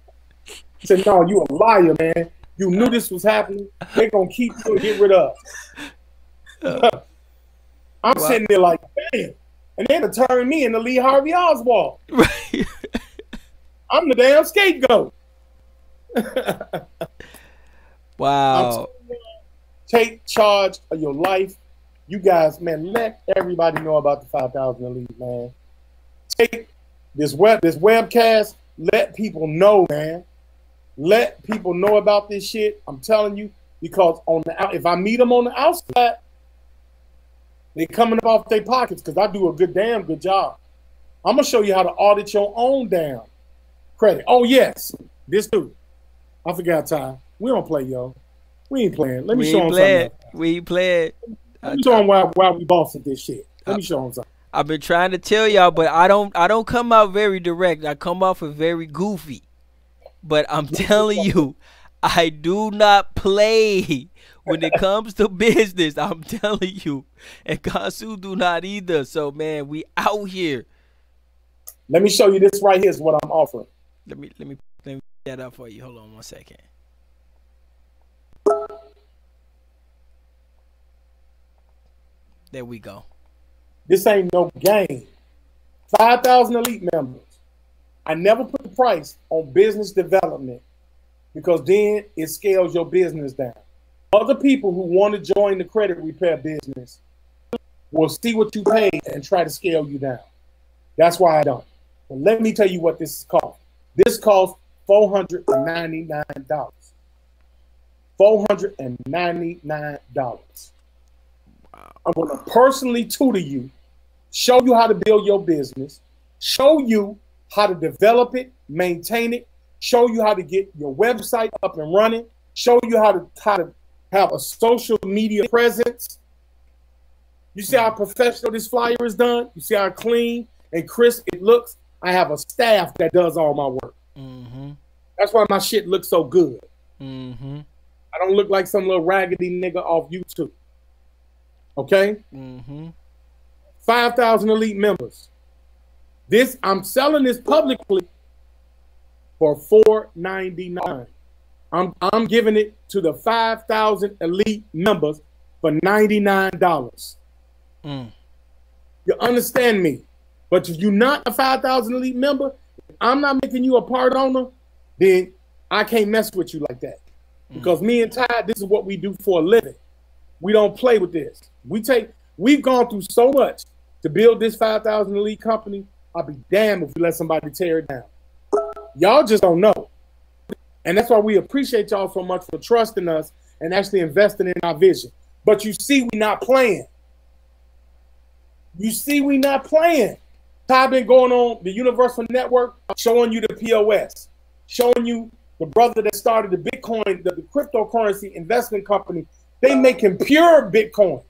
He said, no, you a liar, man. You knew this was happening. They're going to keep you and get rid of us. I'm sitting there like, damn. And they're turning me into Lee Harvey Oswald. Right. I'm the damn scapegoat. Wow. Take charge of your life. You guys, man, let everybody know about the 5,000 Elite, man. Take this webcast, let people know, man. Let people know about this shit. I'm telling you, because if I meet them on the outside, they coming up off their pockets because I do a damn good job. I'm gonna show you how to audit your own damn credit. Oh yes, this dude. I forgot time. We don't play, yo. We ain't playing. Let me show him something. We ain't playing. Let me show him why we bossing this shit. Let me show him something. I've been trying to tell y'all, but I don't come out very direct. I come off as very goofy. But I'm telling you, I do not play when it comes to business. I'm telling you, and Kansu do not either. So man, we out here. Let me show you this right here is what I'm offering. Let me put that up for you. Hold on 1 second. There we go. This ain't no game. 5,000 Elite members. I never put the price on business development because then it scales your business down. Other people who want to join the credit repair business will see what you pay and try to scale you down. That's why I don't. But let me tell you what this costs. This costs $499. $499. I'm going to personally tutor you, show you how to build your business, show you how to develop it, maintain it, show you how to get your website up and running, show you how to have a social media presence. You see how professional this flyer is done? You see how clean and crisp it looks? I have a staff that does all my work. Mm-hmm. That's why my shit looks so good. Mm-hmm. I don't look like some little raggedy nigga off YouTube. Okay? Mm-hmm. 5,000 Elite members. I'm selling this publicly for $499. I'm giving it to the 5,000 Elite members for $99. You understand me? But if you're not a 5,000 Elite member, I'm not making you a part owner, then I can't mess with you like that. Because me and Ty, this is what we do for a living. We don't play with this. We've gone through so much to build this 5,000 Elite company. I'll be damned if we let somebody tear it down. Y'all just don't know. And that's why we appreciate y'all so much for trusting us and actually investing in our vision. But you see, we not playing. You see, we not playing. I've been going on the Universal Network, showing you the POS, showing you the brother that started the Bitcoin, the cryptocurrency investment company. They making pure Bitcoins.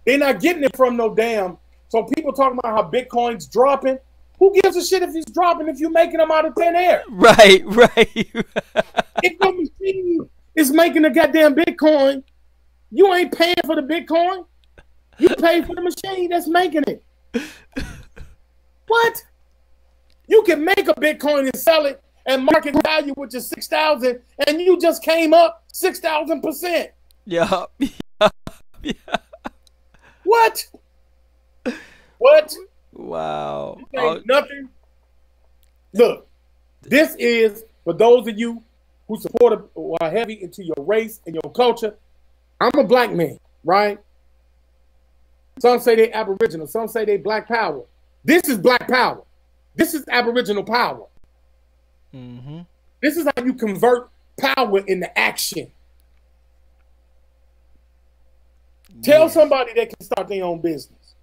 They're not getting it from no damn. So people talking about how Bitcoin's dropping. Who gives a shit if he's dropping if you're making them out of thin air? Right. If your machine is making a goddamn Bitcoin, you ain't paying for the Bitcoin. You pay for the machine that's making it. What? You can make a Bitcoin and sell it and market value, which is 6,000, and you just came up 6,000%. Yeah. What? What? Wow. Ain't nothing. Look, this is for those of you who support or are heavy into your race and your culture. I'm a black man, right? Some say they Aboriginal. Some say they Black Power. This is Black Power. This is Aboriginal power. Mm-hmm. This is how you convert power into action. Tell somebody they can start their own business.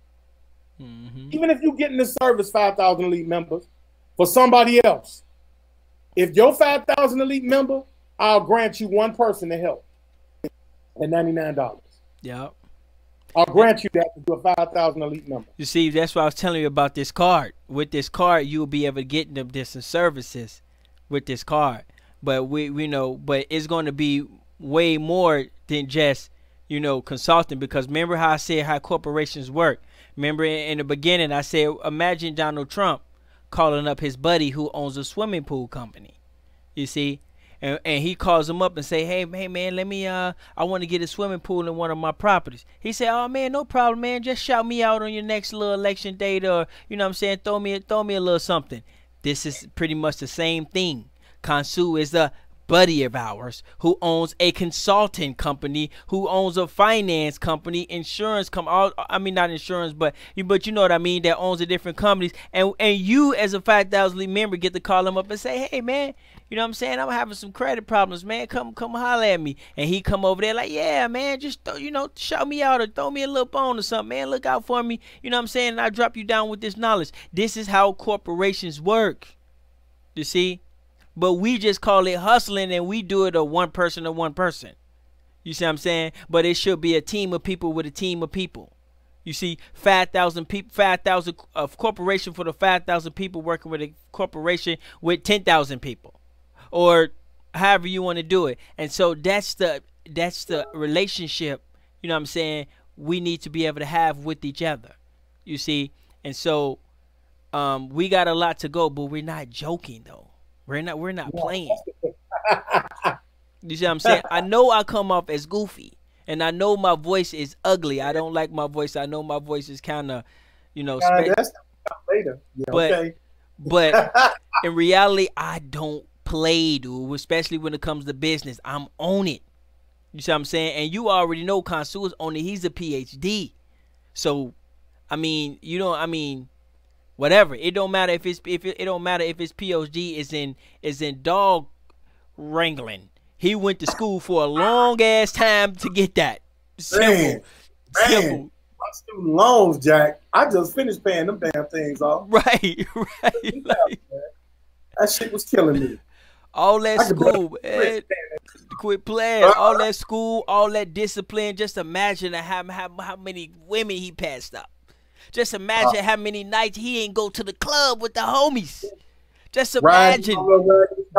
Mm-hmm. Even if you get in the service 5,000 elite members for somebody else. If you're 5,000 elite member, I'll grant you one person to help at $99. Yeah. I'll grant you that to do a 5,000 elite member. You see, that's why I was telling you about this card. With this card, you'll be able to get them different services with this card. But we know, but it's going to be way more than just, you know, consulting. Because remember how I said how corporations work. Remember in the beginning, I said, imagine Donald Trump calling up his buddy who owns a swimming pool company. You see, and he calls him up and say, hey man, let me I want to get a swimming pool in one of my properties. He said, oh man, no problem, man, just shout me out on your next little election date, or you know what I'm saying, throw me a little something. This is pretty much the same thing. Khonsu is a buddy of ours who owns a consulting company, who owns a finance company, insurance company. I mean, not insurance, but you know what I mean, that owns a different companies. And you as a 5,000 member get to call him up and say, hey man, you know what I'm saying, I'm having some credit problems, man, come holler at me. And he come over there like, yeah man, just shout me out or throw me a little bone or something, man, look out for me, you know what I'm saying, and I drop you down with this knowledge. This is how corporations work, you see. But we just call it hustling, and we do it a one person to one person. You see what I'm saying? But it should be a team of people with a team of people. You see, 5,000 people, 5,000 corporation for the 5,000 people working with a corporation with 10,000 people, or however you want to do it. And so that's the relationship, you know what I'm saying, we need to be able to have with each other. You see, and so we got a lot to go, but we're not joking though. We're not playing. You see what I'm saying? I know I come off as goofy, and I know my voice is ugly. I don't like my voice. I know my voice is kind of, you know, that's later. Yeah, but okay. But in reality, I don't play, dude. Especially when it comes to business, I'm on it. You see what I'm saying? And you already know Khonsu is on it. He's a PhD. So, I mean, whatever. It don't matter if it don't matter if his PhD is in dog wrangling. He went to school for a long ass time to get that. Simple. Man. My student loans, Jack. I just finished paying them damn things off. Right. Like, that shit was killing me. All that school, man. Quit playing. All that school, all that discipline. Just imagine how many women he passed up. Just imagine how many nights he ain't go to the club with the homies. Just imagine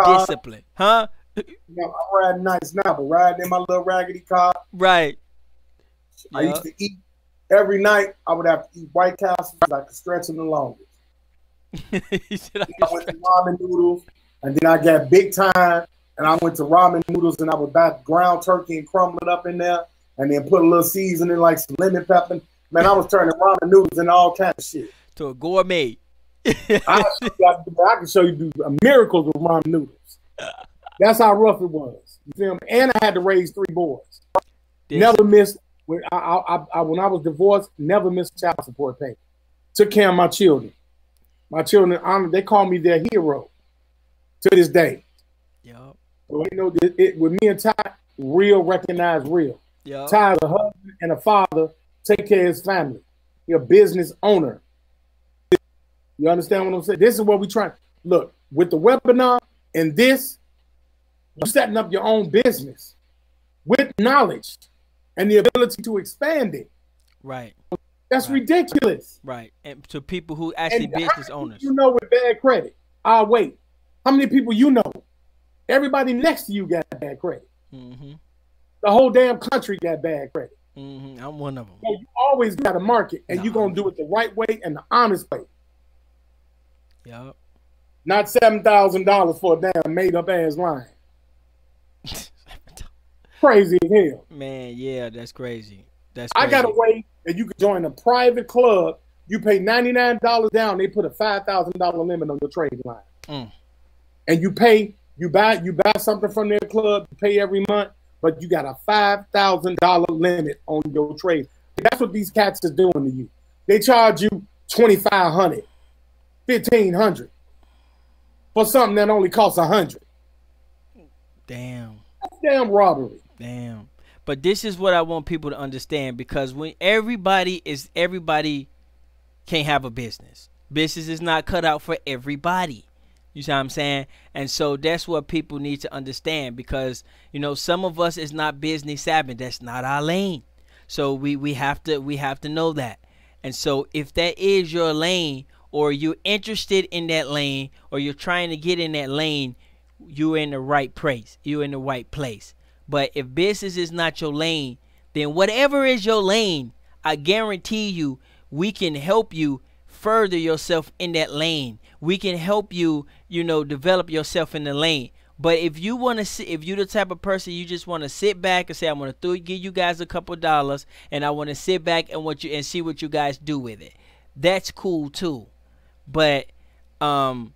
discipline. Huh? You know, I'm riding nice now, but riding in my little raggedy car. Right. I used to eat every night. I would have to eat White Castle because I could stretch them the longest. I went to ramen noodles, and then I got big time, and I went to ramen noodles, and I would buy ground turkey and crumble it up in there, and then put a little seasoning like some lemon pepper. Man, I was turning ramen noodles and all kinds of shit. To a gourmet. I can show you miracles with ramen noodles. That's how rough it was. You feel me? And I had to raise 3 boys. Never missed. When I was divorced, never missed child support payment. Took care of my children. My children honor. They call me their hero to this day. Yup. So you know, with me and Ty, real recognize real. Yup. Ty's a husband and a father. Take care of his family. He's a business owner. You understand what I'm saying? This is what we try. Look, with the webinar and this, you're setting up your own business with knowledge and the ability to expand it. Right. That's right. ridiculous. Right. And to people who actually business owners. You know, with bad credit. I'll wait. How many people you know? Everybody next to you got bad credit. Mm-hmm. The whole damn country got bad credit. Mm-hmm. I'm one of them. So you always got to market, and you're going to do it the right way and the honest way. Yep. Not $7,000 for a damn made-up ass line. Crazy as hell. Man, yeah, that's crazy. That's I crazy. got a way that you can join a private club. You pay $99 down. They put a $5,000 limit on your trade line. Mm. And you buy something from their club, you pay every month, but you got a $5,000 limit on your trade. That's what these cats is doing to you. They charge you $2,500, $1,500 for something that only costs $100. Damn. That's damn robbery. Damn. But this is what I want people to understand, because when everybody can't have a business. Business is not cut out for everybody. You see what I'm saying? And so that's what people need to understand, because, you know, some of us is not business savvy. That's not our lane. So we have to know that. And so if that is your lane, or you're interested in that lane, or you're trying to get in that lane, you're in the right place. You're in the right place. But if business is not your lane, then whatever is your lane, I guarantee you, we can help you further yourself in that lane. We can help you, you know, develop yourself in the lane. But if you want to, if you're the type of person you just want to sit back and say, I'm going to give you guys a couple dollars, and I want to sit back and see what you guys do with it, that's cool too. But at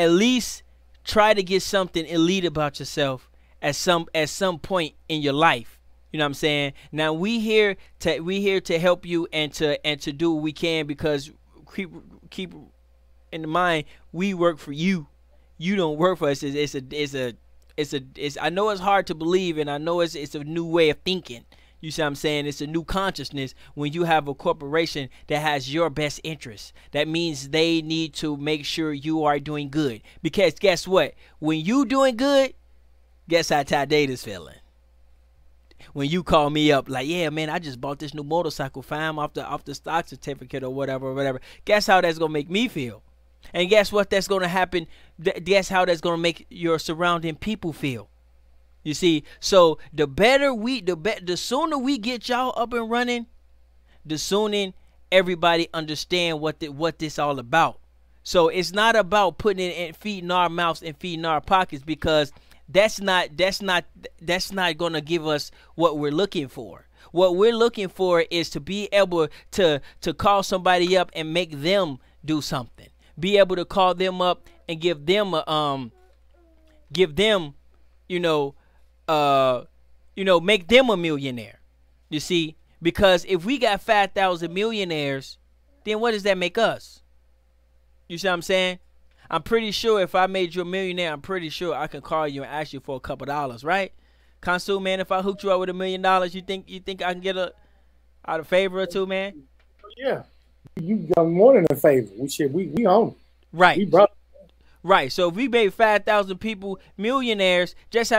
least try to get something elite about yourself at some point in your life. You know what I'm saying? Now we here to help you and to do what we can, because keep in mind, we work for you. You don't work for us. It's I know it's hard to believe, and I know it's a new way of thinking. You see what I'm saying? It's a new consciousness when you have a corporation that has your best interest. That means they need to make sure you are doing good. Because guess what? When you doing good, guess how Ty Data's feeling? When you call me up like, yeah, man, I just bought this new motorcycle, fam, off the stock certificate or whatever. Guess how that's gonna make me feel? And guess what? That's gonna happen. Guess how that's gonna make your surrounding people feel? You see, so the sooner we get y'all up and running, the sooner everybody understand what this all about. So it's not about putting it and feeding our mouths and feeding our pockets, because that's not going to give us what we're looking for. What we're looking for is to be able to call somebody up and make them do something. Be able to call them up and give them make them a millionaire. You see, because if we got 5,000 millionaires, then what does that make us? You see what I'm saying? I'm pretty sure if I made you a millionaire, I'm pretty sure I can call you and ask you for a couple dollars, right? Consul, man, if I hooked you up with $1 million, you think I can get a favor or two, man? Yeah, you got more than a favor. We own it. Right. We brought. Right. So if we made 5,000 people millionaires, look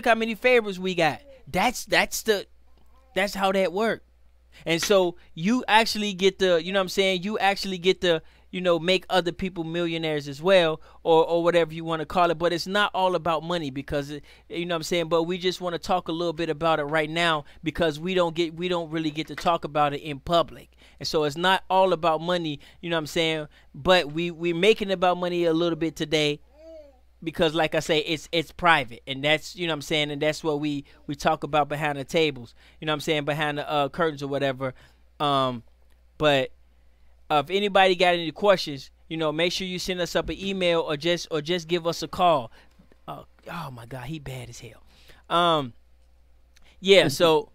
how many favors we got. That's how that works. And so you actually get the, you know what I'm saying? You actually get the, make other people millionaires as well, or whatever you want to call it. But it's not all about money, because you know what I'm saying? But we just want to talk a little bit about it right now, because we don't really get to talk about it in public. And so it's not all about money, you know what I'm saying? But we're making about money a little bit today, because like I say, it's private, and that's, you know what I'm saying, and that's what we talk about behind the tables, you know what I'm saying, behind the curtains or whatever. But if anybody got any questions, make sure you send us up an email, or just give us a call. Oh my God, he bad as hell. Yeah, so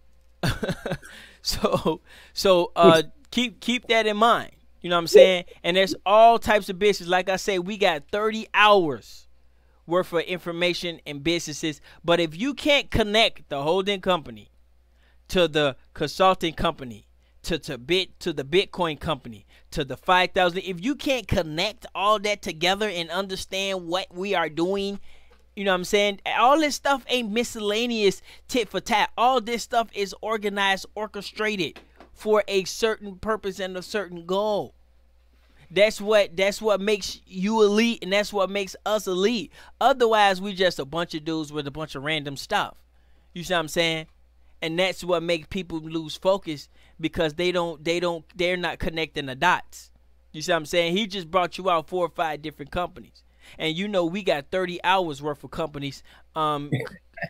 keep that in mind. You know what I'm saying? And there's all types of business. Like I say, we got 30 hours worth of information and businesses. But if you can't connect the holding company to the consulting company, to the Bitcoin company, to the 5,000, if you can't connect all that together and understand what we are doing, you know what I'm saying? All this stuff ain't miscellaneous tit for tat. All this stuff is organized, orchestrated for a certain purpose and a certain goal. That's what makes you elite, and that's what makes us elite. Otherwise, we just a bunch of dudes with a bunch of random stuff. You see what I'm saying? And that's what makes people lose focus, because they're not connecting the dots. You see what I'm saying? He just brought you out 4 or 5 different companies. And you know we got 30 hours worth of companies. You know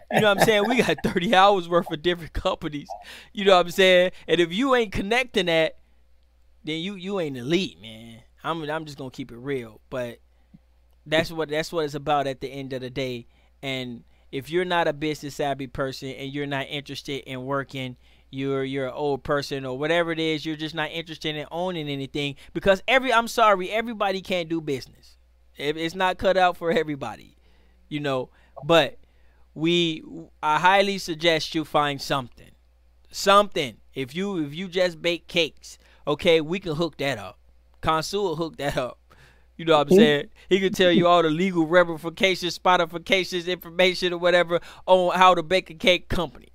what I'm saying? We got 30 hours worth of different companies. You know what I'm saying? And if you ain't connecting that, then you ain't elite, man. I'm just gonna keep it real. But that's what it's about at the end of the day. And if you're not a business savvy person and you're not interested in working, you're an old person or whatever it is, you're just not interested in owning anything, because I'm sorry, everybody can't do business. It's not cut out for everybody, you know. But I highly suggest you find something. If you just bake cakes, okay, we can hook that up. Khonsu will hook that up. You know what I'm saying? He can tell you all the legal ramifications, spotifications, information or whatever on how to bake a cake company.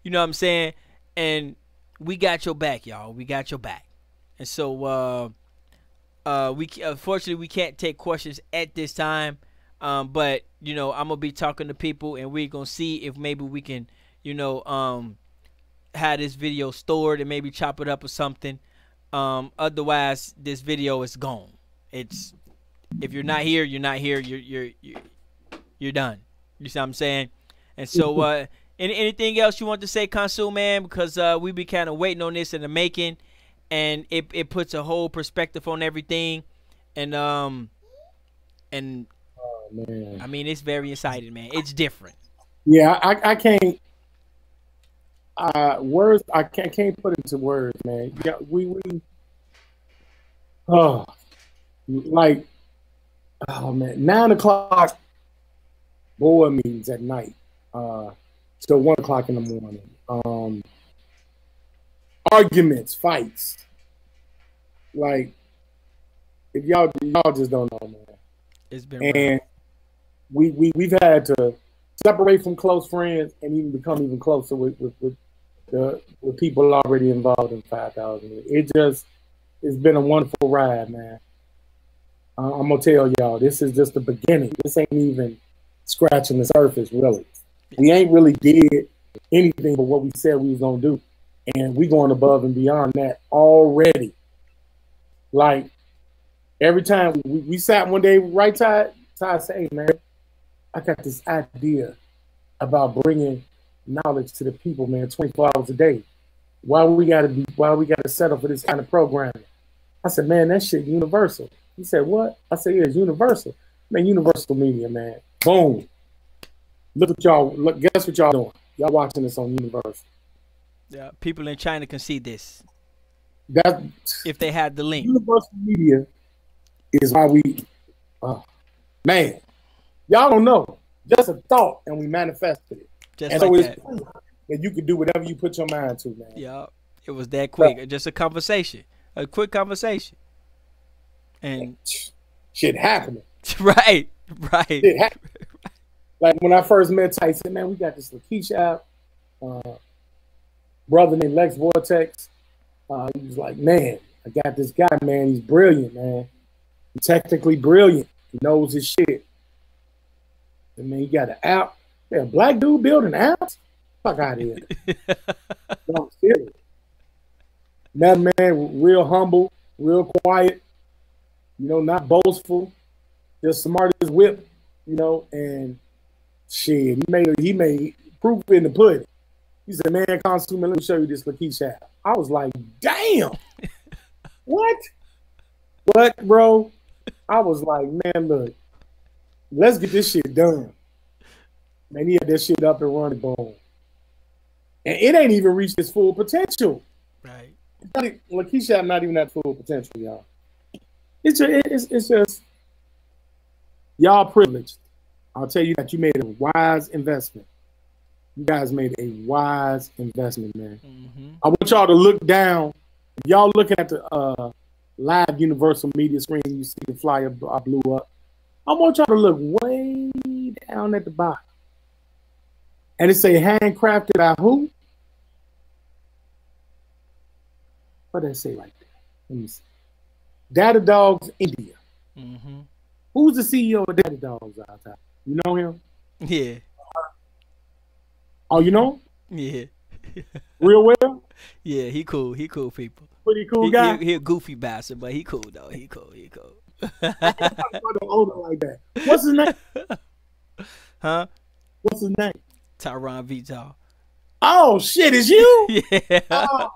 You know what I'm saying? And we got your back, y'all. We got your back. And so unfortunately we can't take questions at this time. But you know, I'm gonna be talking to people, and we're gonna see if maybe we can, you know, have this video stored and maybe chop it up or something. Otherwise this video is gone. If you're not here, you're not here. You're done. You see what I'm saying? And so anything else you want to say, Khonsu, man? Because we be kind of waiting on this in the making, and it puts a whole perspective on everything. And oh, man. I mean, it's very exciting, man. It's different. Yeah, I can't words. I can't put it into words, man. Yeah, like, oh man, 9 o'clock board meetings at night, till 1 o'clock in the morning. Arguments, fights. Like, if y'all just don't know, man. It's been and we've had to separate from close friends and even become even closer with people already involved in 5,000. It's been a wonderful ride, man. I'm gonna tell y'all, this is just the beginning. This ain't even scratching the surface, really. We ain't really did anything but what we said we was gonna do, and we going above and beyond that already. Like, every time we sat one day, right, Ty said, "Hey, man, I got this idea about bringing knowledge to the people, man, 24 hours a day. Why we gotta settle for this kind of programming?" I said, "Man, that shit universal." He said, "What?" I said, "Yeah, it's universal. Man, universal media, man. Boom. Look at y'all. Look, guess what y'all doing? Y'all watching this on Universal." Yeah, people in China can see this. That if they had the link. Universal media is why we, man, y'all don't know. Just a thought, and we manifested it. Just and like so it's proof that you can do whatever you put your mind to, man. Yeah, it was that quick. Just a conversation, a quick conversation, and shit happening. Right. Shit happening. Like when I first met Tyson, man, we got this Lakeisha brother named Lex Vortex. He was like, "Man, I got this guy, man. He's brilliant, man. He's technically brilliant. He knows his shit. And man, he got an app. Yeah, a black dude building apps? Fuck out of here." No, serious. That man, real humble, real quiet, you know, not boastful, just smart as whip, you know, and shit, he made proof in the pudding. He said, "Man, Khonsu, man, let me show you this Lakeisha app." I was like, damn. What, bro? I was like, man, look, let's get this shit done. Man, he had that shit up and running, boom. And it ain't even reached its full potential. Right. Lakeisha not even at full potential, y'all. It's just y'all privileged. I'll tell you that you made a wise investment. You guys made a wise investment, man. Mm-hmm. I want y'all to look down. If y'all looking at the live Universal Media screen, you see the flyer I blew up. I want y'all to look way down at the bottom. And it say handcrafted by who? What did it say right there? Let me see. Data Dogs India. Mm-hmm. Who's the CEO of Data Dogs out there? You know him? Yeah. Oh, you know him? Yeah. Real well? Yeah, he cool. He cool people. Pretty cool guy. He a goofy bastard, but he cool though. He cool. I don't own it like that. What's his name? Huh? What's his name? Tyron Vital. Oh shit, it's you? Yeah. Oh.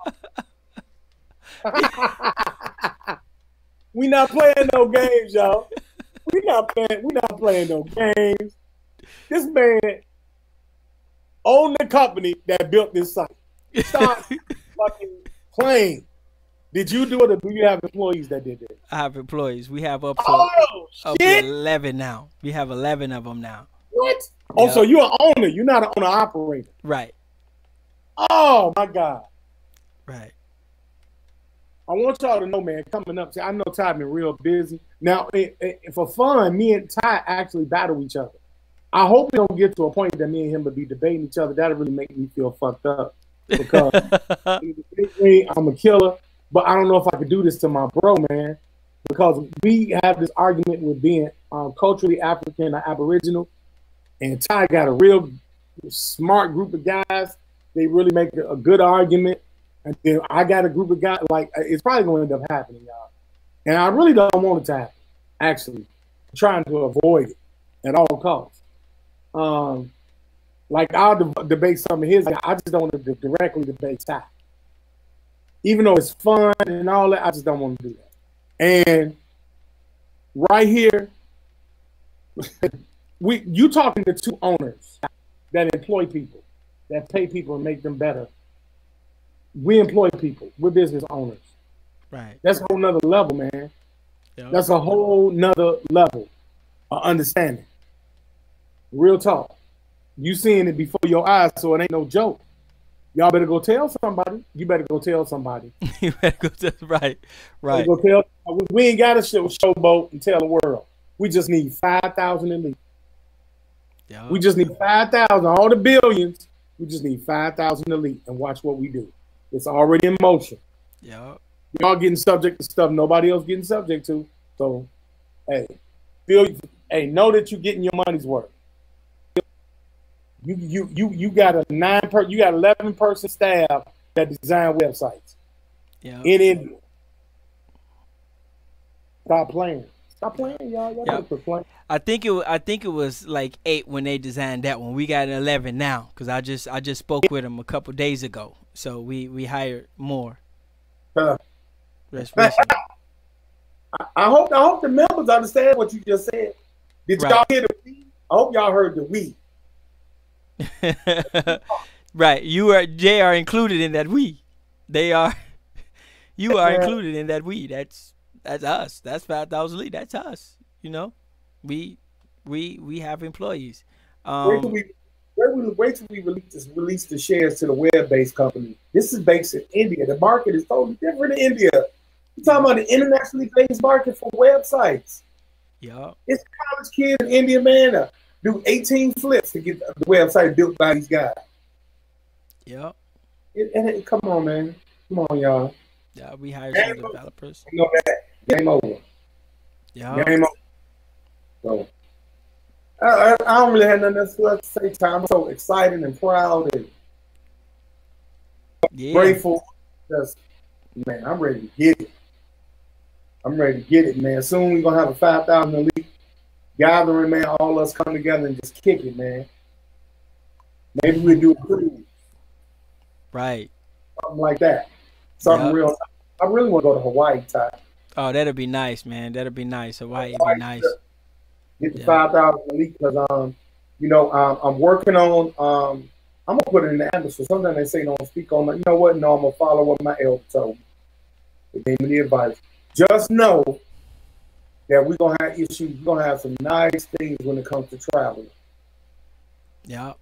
We not playing no games, y'all. We not playing no games. This man owned the company that built this site. Stop fucking playing. Did you do it, or do you have employees that did it? I have employees. We have up Oh, to shit. 11 now. We have 11 of them now. What? Oh, so you're an owner. You're not an owner operator. Right. Oh my God. Right. I want y'all to know, man, coming up, see, I know Ty been real busy. Now, for fun, me and Ty actually battle each other. I hope we don't get to a point that me and him would be debating each other. That'll really make me feel fucked up. Because I'm a killer, but I don't know if I could do this to my bro, man. Because we have this argument with being culturally African or Aboriginal. And Ty got a real smart group of guys. They really make a good argument. And then I got a group of guys, like, it's probably going to end up happening, y'all. And I really don't want it to happen, actually. I'm trying to avoid it at all costs. Like, I'll debate some of his. I just don't want to directly debate Ty. Even though it's fun and all that, I just don't want to do that. And right here, you talking to two owners that employ people, that pay people and make them better. We employ people. We're business owners. Right. That's a whole nother level, man. Yep. That's a whole nother level of understanding. Real talk. You seeing it before your eyes, so it ain't no joke. Y'all better go tell somebody. You better go tell somebody. You better go tell, right. Go tell, we ain't got to showboat and tell the world. We just need 5,000 elite. Yep. We just need 5,000. All the billions, we just need 5,000 elite, and watch what we do. It's already in motion. Yep. Y'all getting subject to stuff nobody else getting subject to. So, hey, know that you're getting your money's worth. You got a 11-person staff that design websites. Yeah. In India. Stop playing. Stop playing, y'all. Y'all Yep. quit playing. I think it was like 8 when they designed that one. We got 11 now because I just spoke with them a couple days ago. So we hired more. I hope the members understand what you just said. Did y'all hear the we? I hope y'all heard the we. Right. They are included in that we. They are. You are included in that we. That's us. That's 5,000 elite. That's us. You know, we have employees. Wait till we release the shares to the web-based company. This is based in India. The market is totally different in India. You're talking about the internationally based market for websites. Yeah. It's a college kid in India, man, do 18 flips to get the website built by these guys. Yeah. Come on, man. Come on, y'all. Yeah, we hired some developers. You know that. Game over. Yeah. Game over. So, I don't really have nothing else to say, Tom. I'm so excited and proud and grateful. Just, man, I'm ready to get it. I'm ready to get it, man. Soon we're going to have a 5,000 elite gathering, man. All us come together and just kick it, man. Maybe we'll do a cruise. Right. Something like that. Something real. I really want to go to Hawaii, Ty. Oh, that'd be nice, man. That'd be nice. Hawaii would be nice. Get the 5,000 elite because, I'm working on, I'm going to put it in the atmosphere. Sometimes they say don't speak on it. You know what? No, I'm going to follow what my elder told me. They gave me the advice. Just know that we're gonna have issues. We're gonna have some nice things when it comes to traveling. Yeah.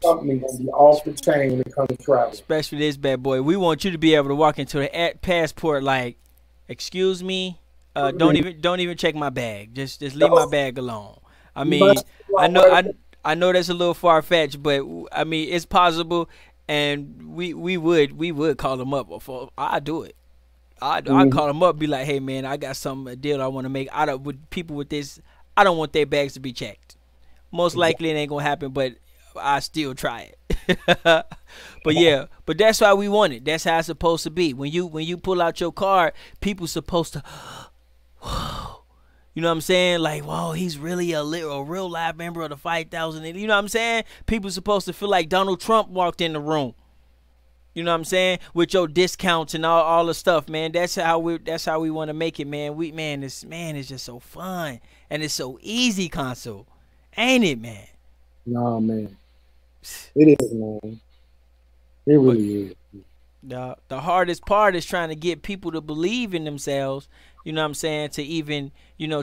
Something gonna be off the chain when it comes to traveling. Especially this bad boy. We want you to be able to walk into the passport like, excuse me, don't even check my bag. Just leave my bag alone. I mean, I know that's a little far fetched, but I mean it's possible, and we would call them up. I do it. I call them up, be like, hey man, I got a deal I want to make. With people with this, I don't want their bags to be checked. Most likely it ain't gonna happen, but I still try it. But yeah, but that's how we want it. That's how it's supposed to be. When you pull out your card, people supposed to, you know what I'm saying? Like, whoa, he's really a real live member of the 5,000. You know what I'm saying? People supposed to feel like Donald Trump walked in the room. You know what I'm saying? With your discounts and all the stuff, man. That's how we want to make it, man. It's just so fun and it's so easy, Consul, ain't it, man? No, man. It is, man. It really is. The hardest part is trying to get people to believe in themselves, you know what I'm saying, to even,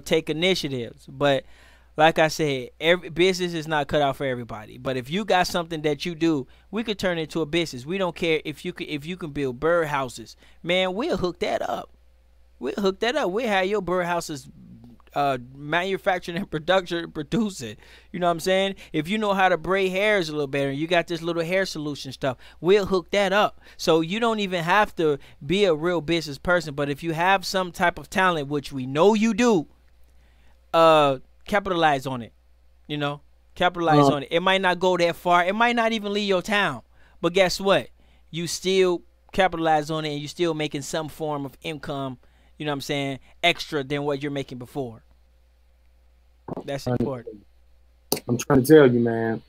take initiatives. But like I said, every business is not cut out for everybody. But if you got something that you do, we could turn it into a business. We don't care if you can build bird houses. Man, we'll hook that up. We'll have your bird houses manufactured and produce it. You know what I'm saying? If you know how to braid hairs a little better and you got this little hair solution stuff, we'll hook that up. So you don't even have to be a real business person, but if you have some type of talent, which we know you do, capitalize on it. Capitalize on it. It might not go that far. It might not even leave your town, but guess what? You still capitalize on it and you still making some form of income, you know what I'm saying, extra than what you're making before. That's important. I'm trying to tell you, man,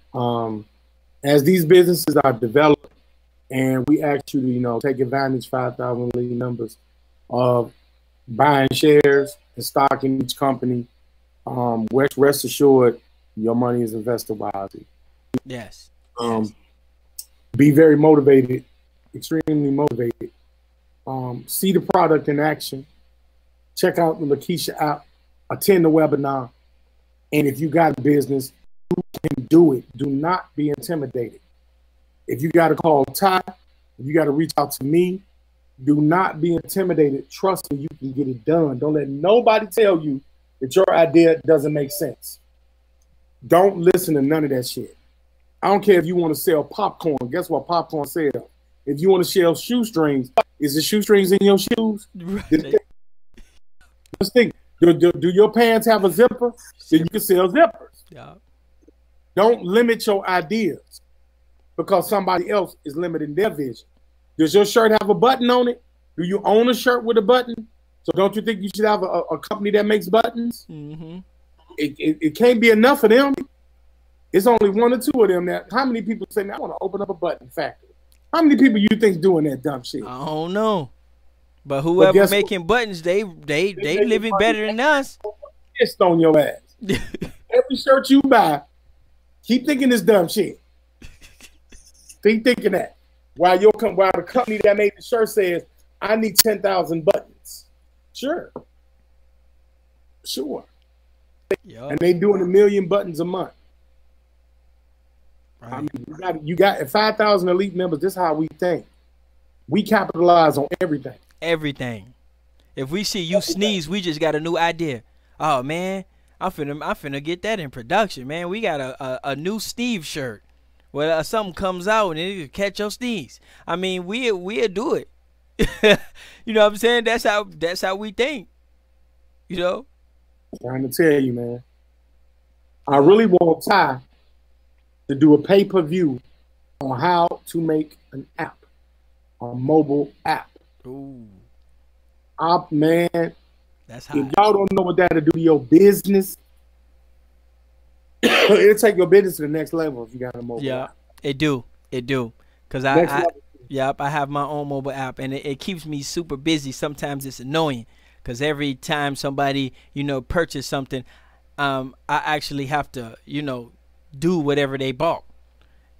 as these businesses are developed and we ask you to, take advantage 5,000 lead numbers of buying shares and stock in each company, rest assured your money is invested wisely. Yes. Be very motivated, extremely motivated. See the product in action. Check out the Lakeisha app. Attend the webinar. And if you got a business, you can do it. Do not be intimidated. If you got to call Ty, if you got to reach out to me, do not be intimidated. Trust me, you can get it done. Don't let nobody tell you that your idea doesn't make sense. Don't listen to none of that shit. I don't care if you want to sell popcorn. Guess what popcorn sells? If you want to sell shoestrings, is the shoestrings in your shoes? Right. Let's think. Do your pants have a zipper? Then you can sell zippers. Yeah. Don't limit your ideas because somebody else is limiting their vision. Does your shirt have a button on it? Do you own a shirt with a button? So don't you think you should have a company that makes buttons? Mm-hmm. It can't be enough of them. It's only one or two of them. How many people say, I want to open up a button factory? How many people you think doing that dumb shit? I don't know. But whoever making buttons, they living better than us. Pissed on your ass. Every shirt you buy, keep thinking this dumb shit. Keep thinking that. While the company that made the shirt says, I need 10,000 buttons. Sure. Yep. And they doing 1 million buttons a month. Right. I mean, you got 5,000 elite members. This is how we think. We capitalize on everything. Everything. If we see you sneeze, we just got a new idea. Oh man, I'm finna get that in production, man. We got a new Steve shirt. Well, something comes out and it catch your sneeze. I mean, we'll do it. You know what I'm saying? That's how we think. I'm trying to tell you, man. I really want Ty to do a pay-per-view on how to make an app, a mobile app. Ooh. Man. That's hot. If y'all don't know what that'll do to your business, it'll take your business to the next level if you got a mobile app. It do. Because I have my own mobile app, and it keeps me super busy. Sometimes it's annoying because every time somebody, purchase something, I actually have to, do whatever they bought.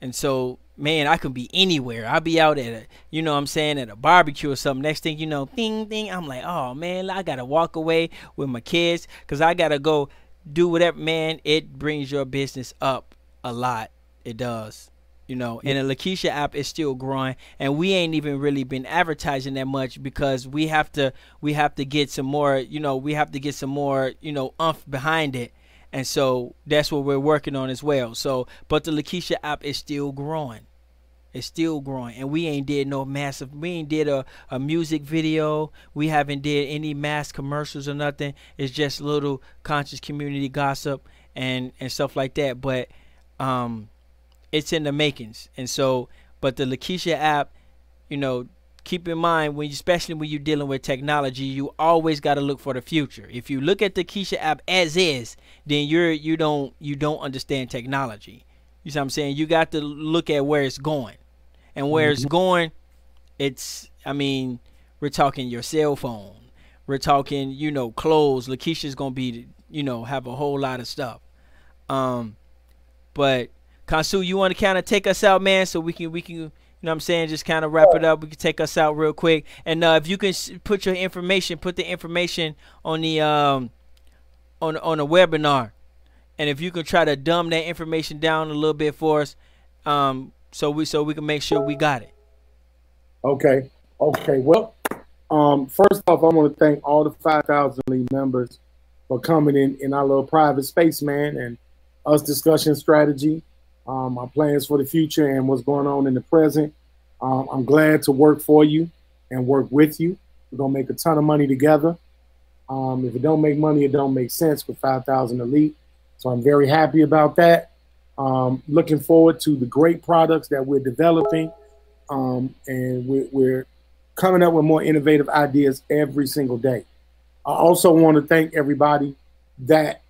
And so, man, I could be anywhere. I'll be out at a, you know what I'm saying, at a barbecue or something. Next thing you know, ding, ding. I'm like, oh, man, I got to walk away with my kids because I got to go do whatever. Man, it brings your business up a lot. It does. You know, and the Lakeisha app is still growing, and we ain't even really been advertising that much because we have to get some more, you know, oomph behind it. And so that's what we're working on as well. So, but the Lakeisha app is still growing. It's still growing, and we ain't did we ain't did a music video. We haven't did any mass commercials or nothing. It's just little conscious community gossip and stuff like that. But it's in the makings. And so, but the Lakeisha app, you know, keep in mind especially when you're dealing with technology, you always got to look for the future. If you look at the Lakeisha app as is, then you don't understand technology. You see what I'm saying? You got to look at where it's going. And where it's going, I mean, we're talking your cell phone. We're talking, you know, clothes. Lakeisha's going to be, you know, have a whole lot of stuff. But Khonsu, you want to kind of take us out, man, so we can, you know what I'm saying, just kind of wrap it up. We can take us out real quick. And if you can put the information on the on the webinar. And if you can try to dumb that information down a little bit for us, so we can make sure we got it. Okay. Well, first off, I want to thank all the 5,000 Elite members for coming in our little private space, man, and us discussing strategy, our plans for the future and what's going on in the present. I'm glad to work for you and work with you. We're going to make a ton of money together. If it don't make money, it don't make sense with 5,000 Elite. So I'm very happy about that. Looking forward to the great products that we're developing. And we're coming up with more innovative ideas every single day. I also want to thank everybody that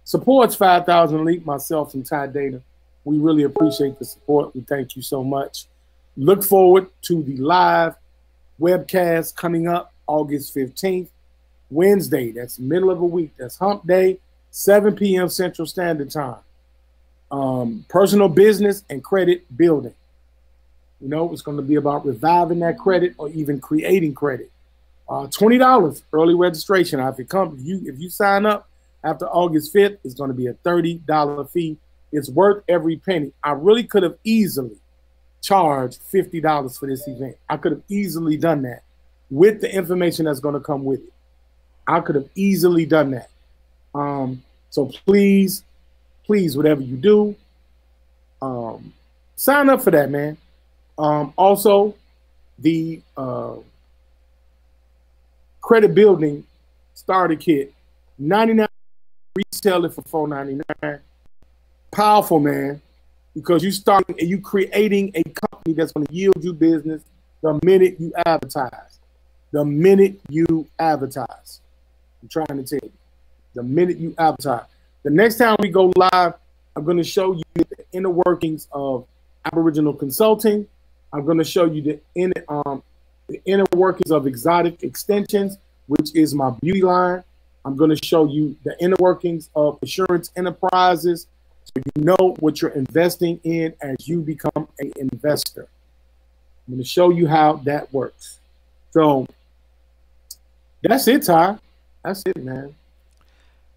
supports 5,000 Elite, myself and Ty Data. We really appreciate the support. We thank you so much. Look forward to the live webcast coming up August 15th, Wednesday. That's middle of a week. That's Hump Day, 7 p.m. Central Standard Time. Personal business and credit building. You know, it's going to be about reviving that credit or even creating credit. $20 early registration. If you sign up after August 5th, it's going to be a $30 fee. It's worth every penny. I really could have easily charged $50 for this event. I could have easily done that with the information that's going to come with it. I could have easily done that. So please, whatever you do, sign up for that, man. Also, the credit building starter kit, $99, resell it for $4.99. Powerful, man, because you starting and you creating a company that's going to yield you business the minute you advertise. The minute you advertise. I'm trying to tell you. The minute you advertise. The next time we go live, I'm going to show you the inner workings of Aboriginal Consulting. I'm going to show you the inner workings of Exotic Extensions, which is my beauty line. I'm going to show you the inner workings of Assurance Enterprises, so you know what you're investing in as you become an investor. I'm going to show you how that works. So that's it, Ty. That's it, man.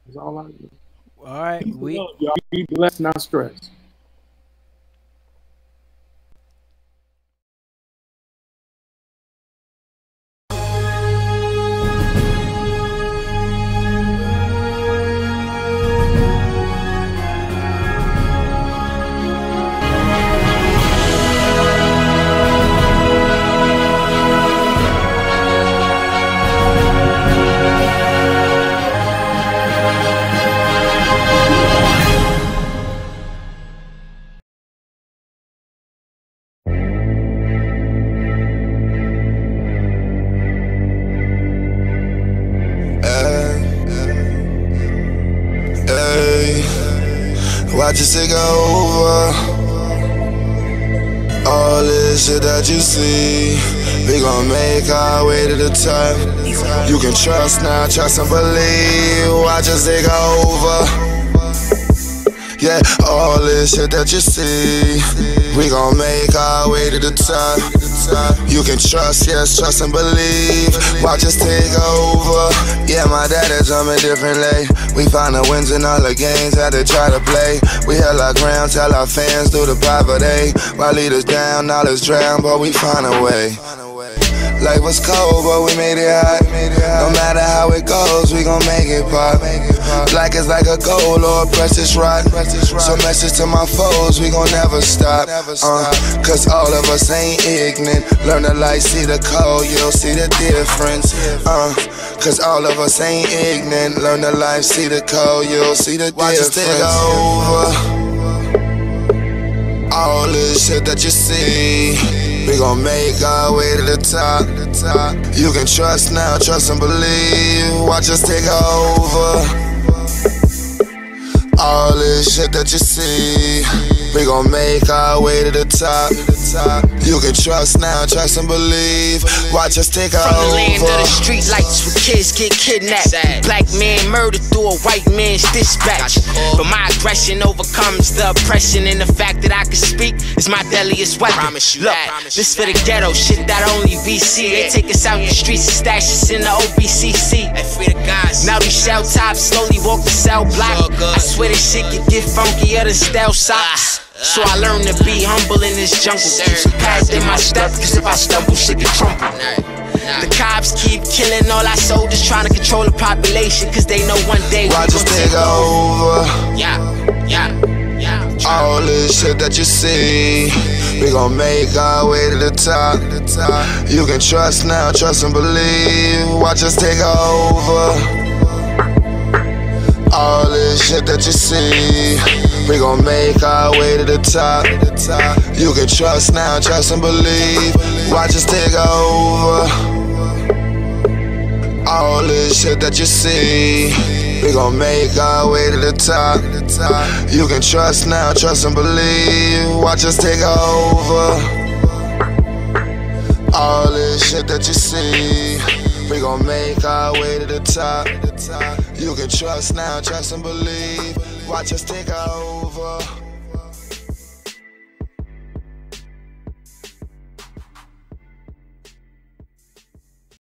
That's all I do. All right. Y'all be blessed, not stressed. Watch it take over. All this shit that you see, we gon' make our way to the top. You can trust now, trust and believe. Watch us take over. Yeah, Yeah, all this shit that you see, we gon' make our way to the top. You can trust, yes, trust and believe. Watch us take over. Yeah, my dad is drumming differently. We find the wins in all the games that they try to play. We held our ground, tell our fans through the poverty. While leaders down, knowledge drown, but we find a way. Life was cold, but we made it hot. No matter how it goes, we gon' make it pop. Black is like a gold or a precious rock. So message to my foes, we gon' never stop. Cause all of us ain't ignorant. Learn the light, see the code, you'll see the difference. Cause all of us ain't ignorant. Learn the life, see the code, you'll see the difference. Watch us take over. All this shit that you see, we gon' make our way to the top. You can trust now, trust and believe. Watch us take over. All this shit that you see, we gon' make our way to the top. You can trust now, trust and believe. Watch us take over. From the land of the street lights where kids get kidnapped. Black man murdered through a white man's dispatch. But my aggression overcomes the oppression, and the fact that I can speak is my deadliest weapon. Look, this for the ghetto, shit that only we see. They take us out the streets and stash us in the OBCC. Now these shell tops slowly walk the cell block. I swear this shit can get funkier than stale socks. So I learned to be humble in this jungle. Keep some pads in my step, cause if I stumble, shit can crumble. The cops keep killing all our soldiers, trying to control the population, cause they know one day we Watch us take over. Yeah. All this shit that you see, we gon' make our way to the top. You can trust now, trust and believe. Watch us take over. All this shit that you see, we gon' make our way to the top. You can trust now, trust and believe. Watch us take over. All this shit that you see, we gon' make our way to the top. You can trust now, trust and believe. Watch us take over. All this shit that you see, we gon' make our way to the top. You can trust now, trust and believe. Watch us take over.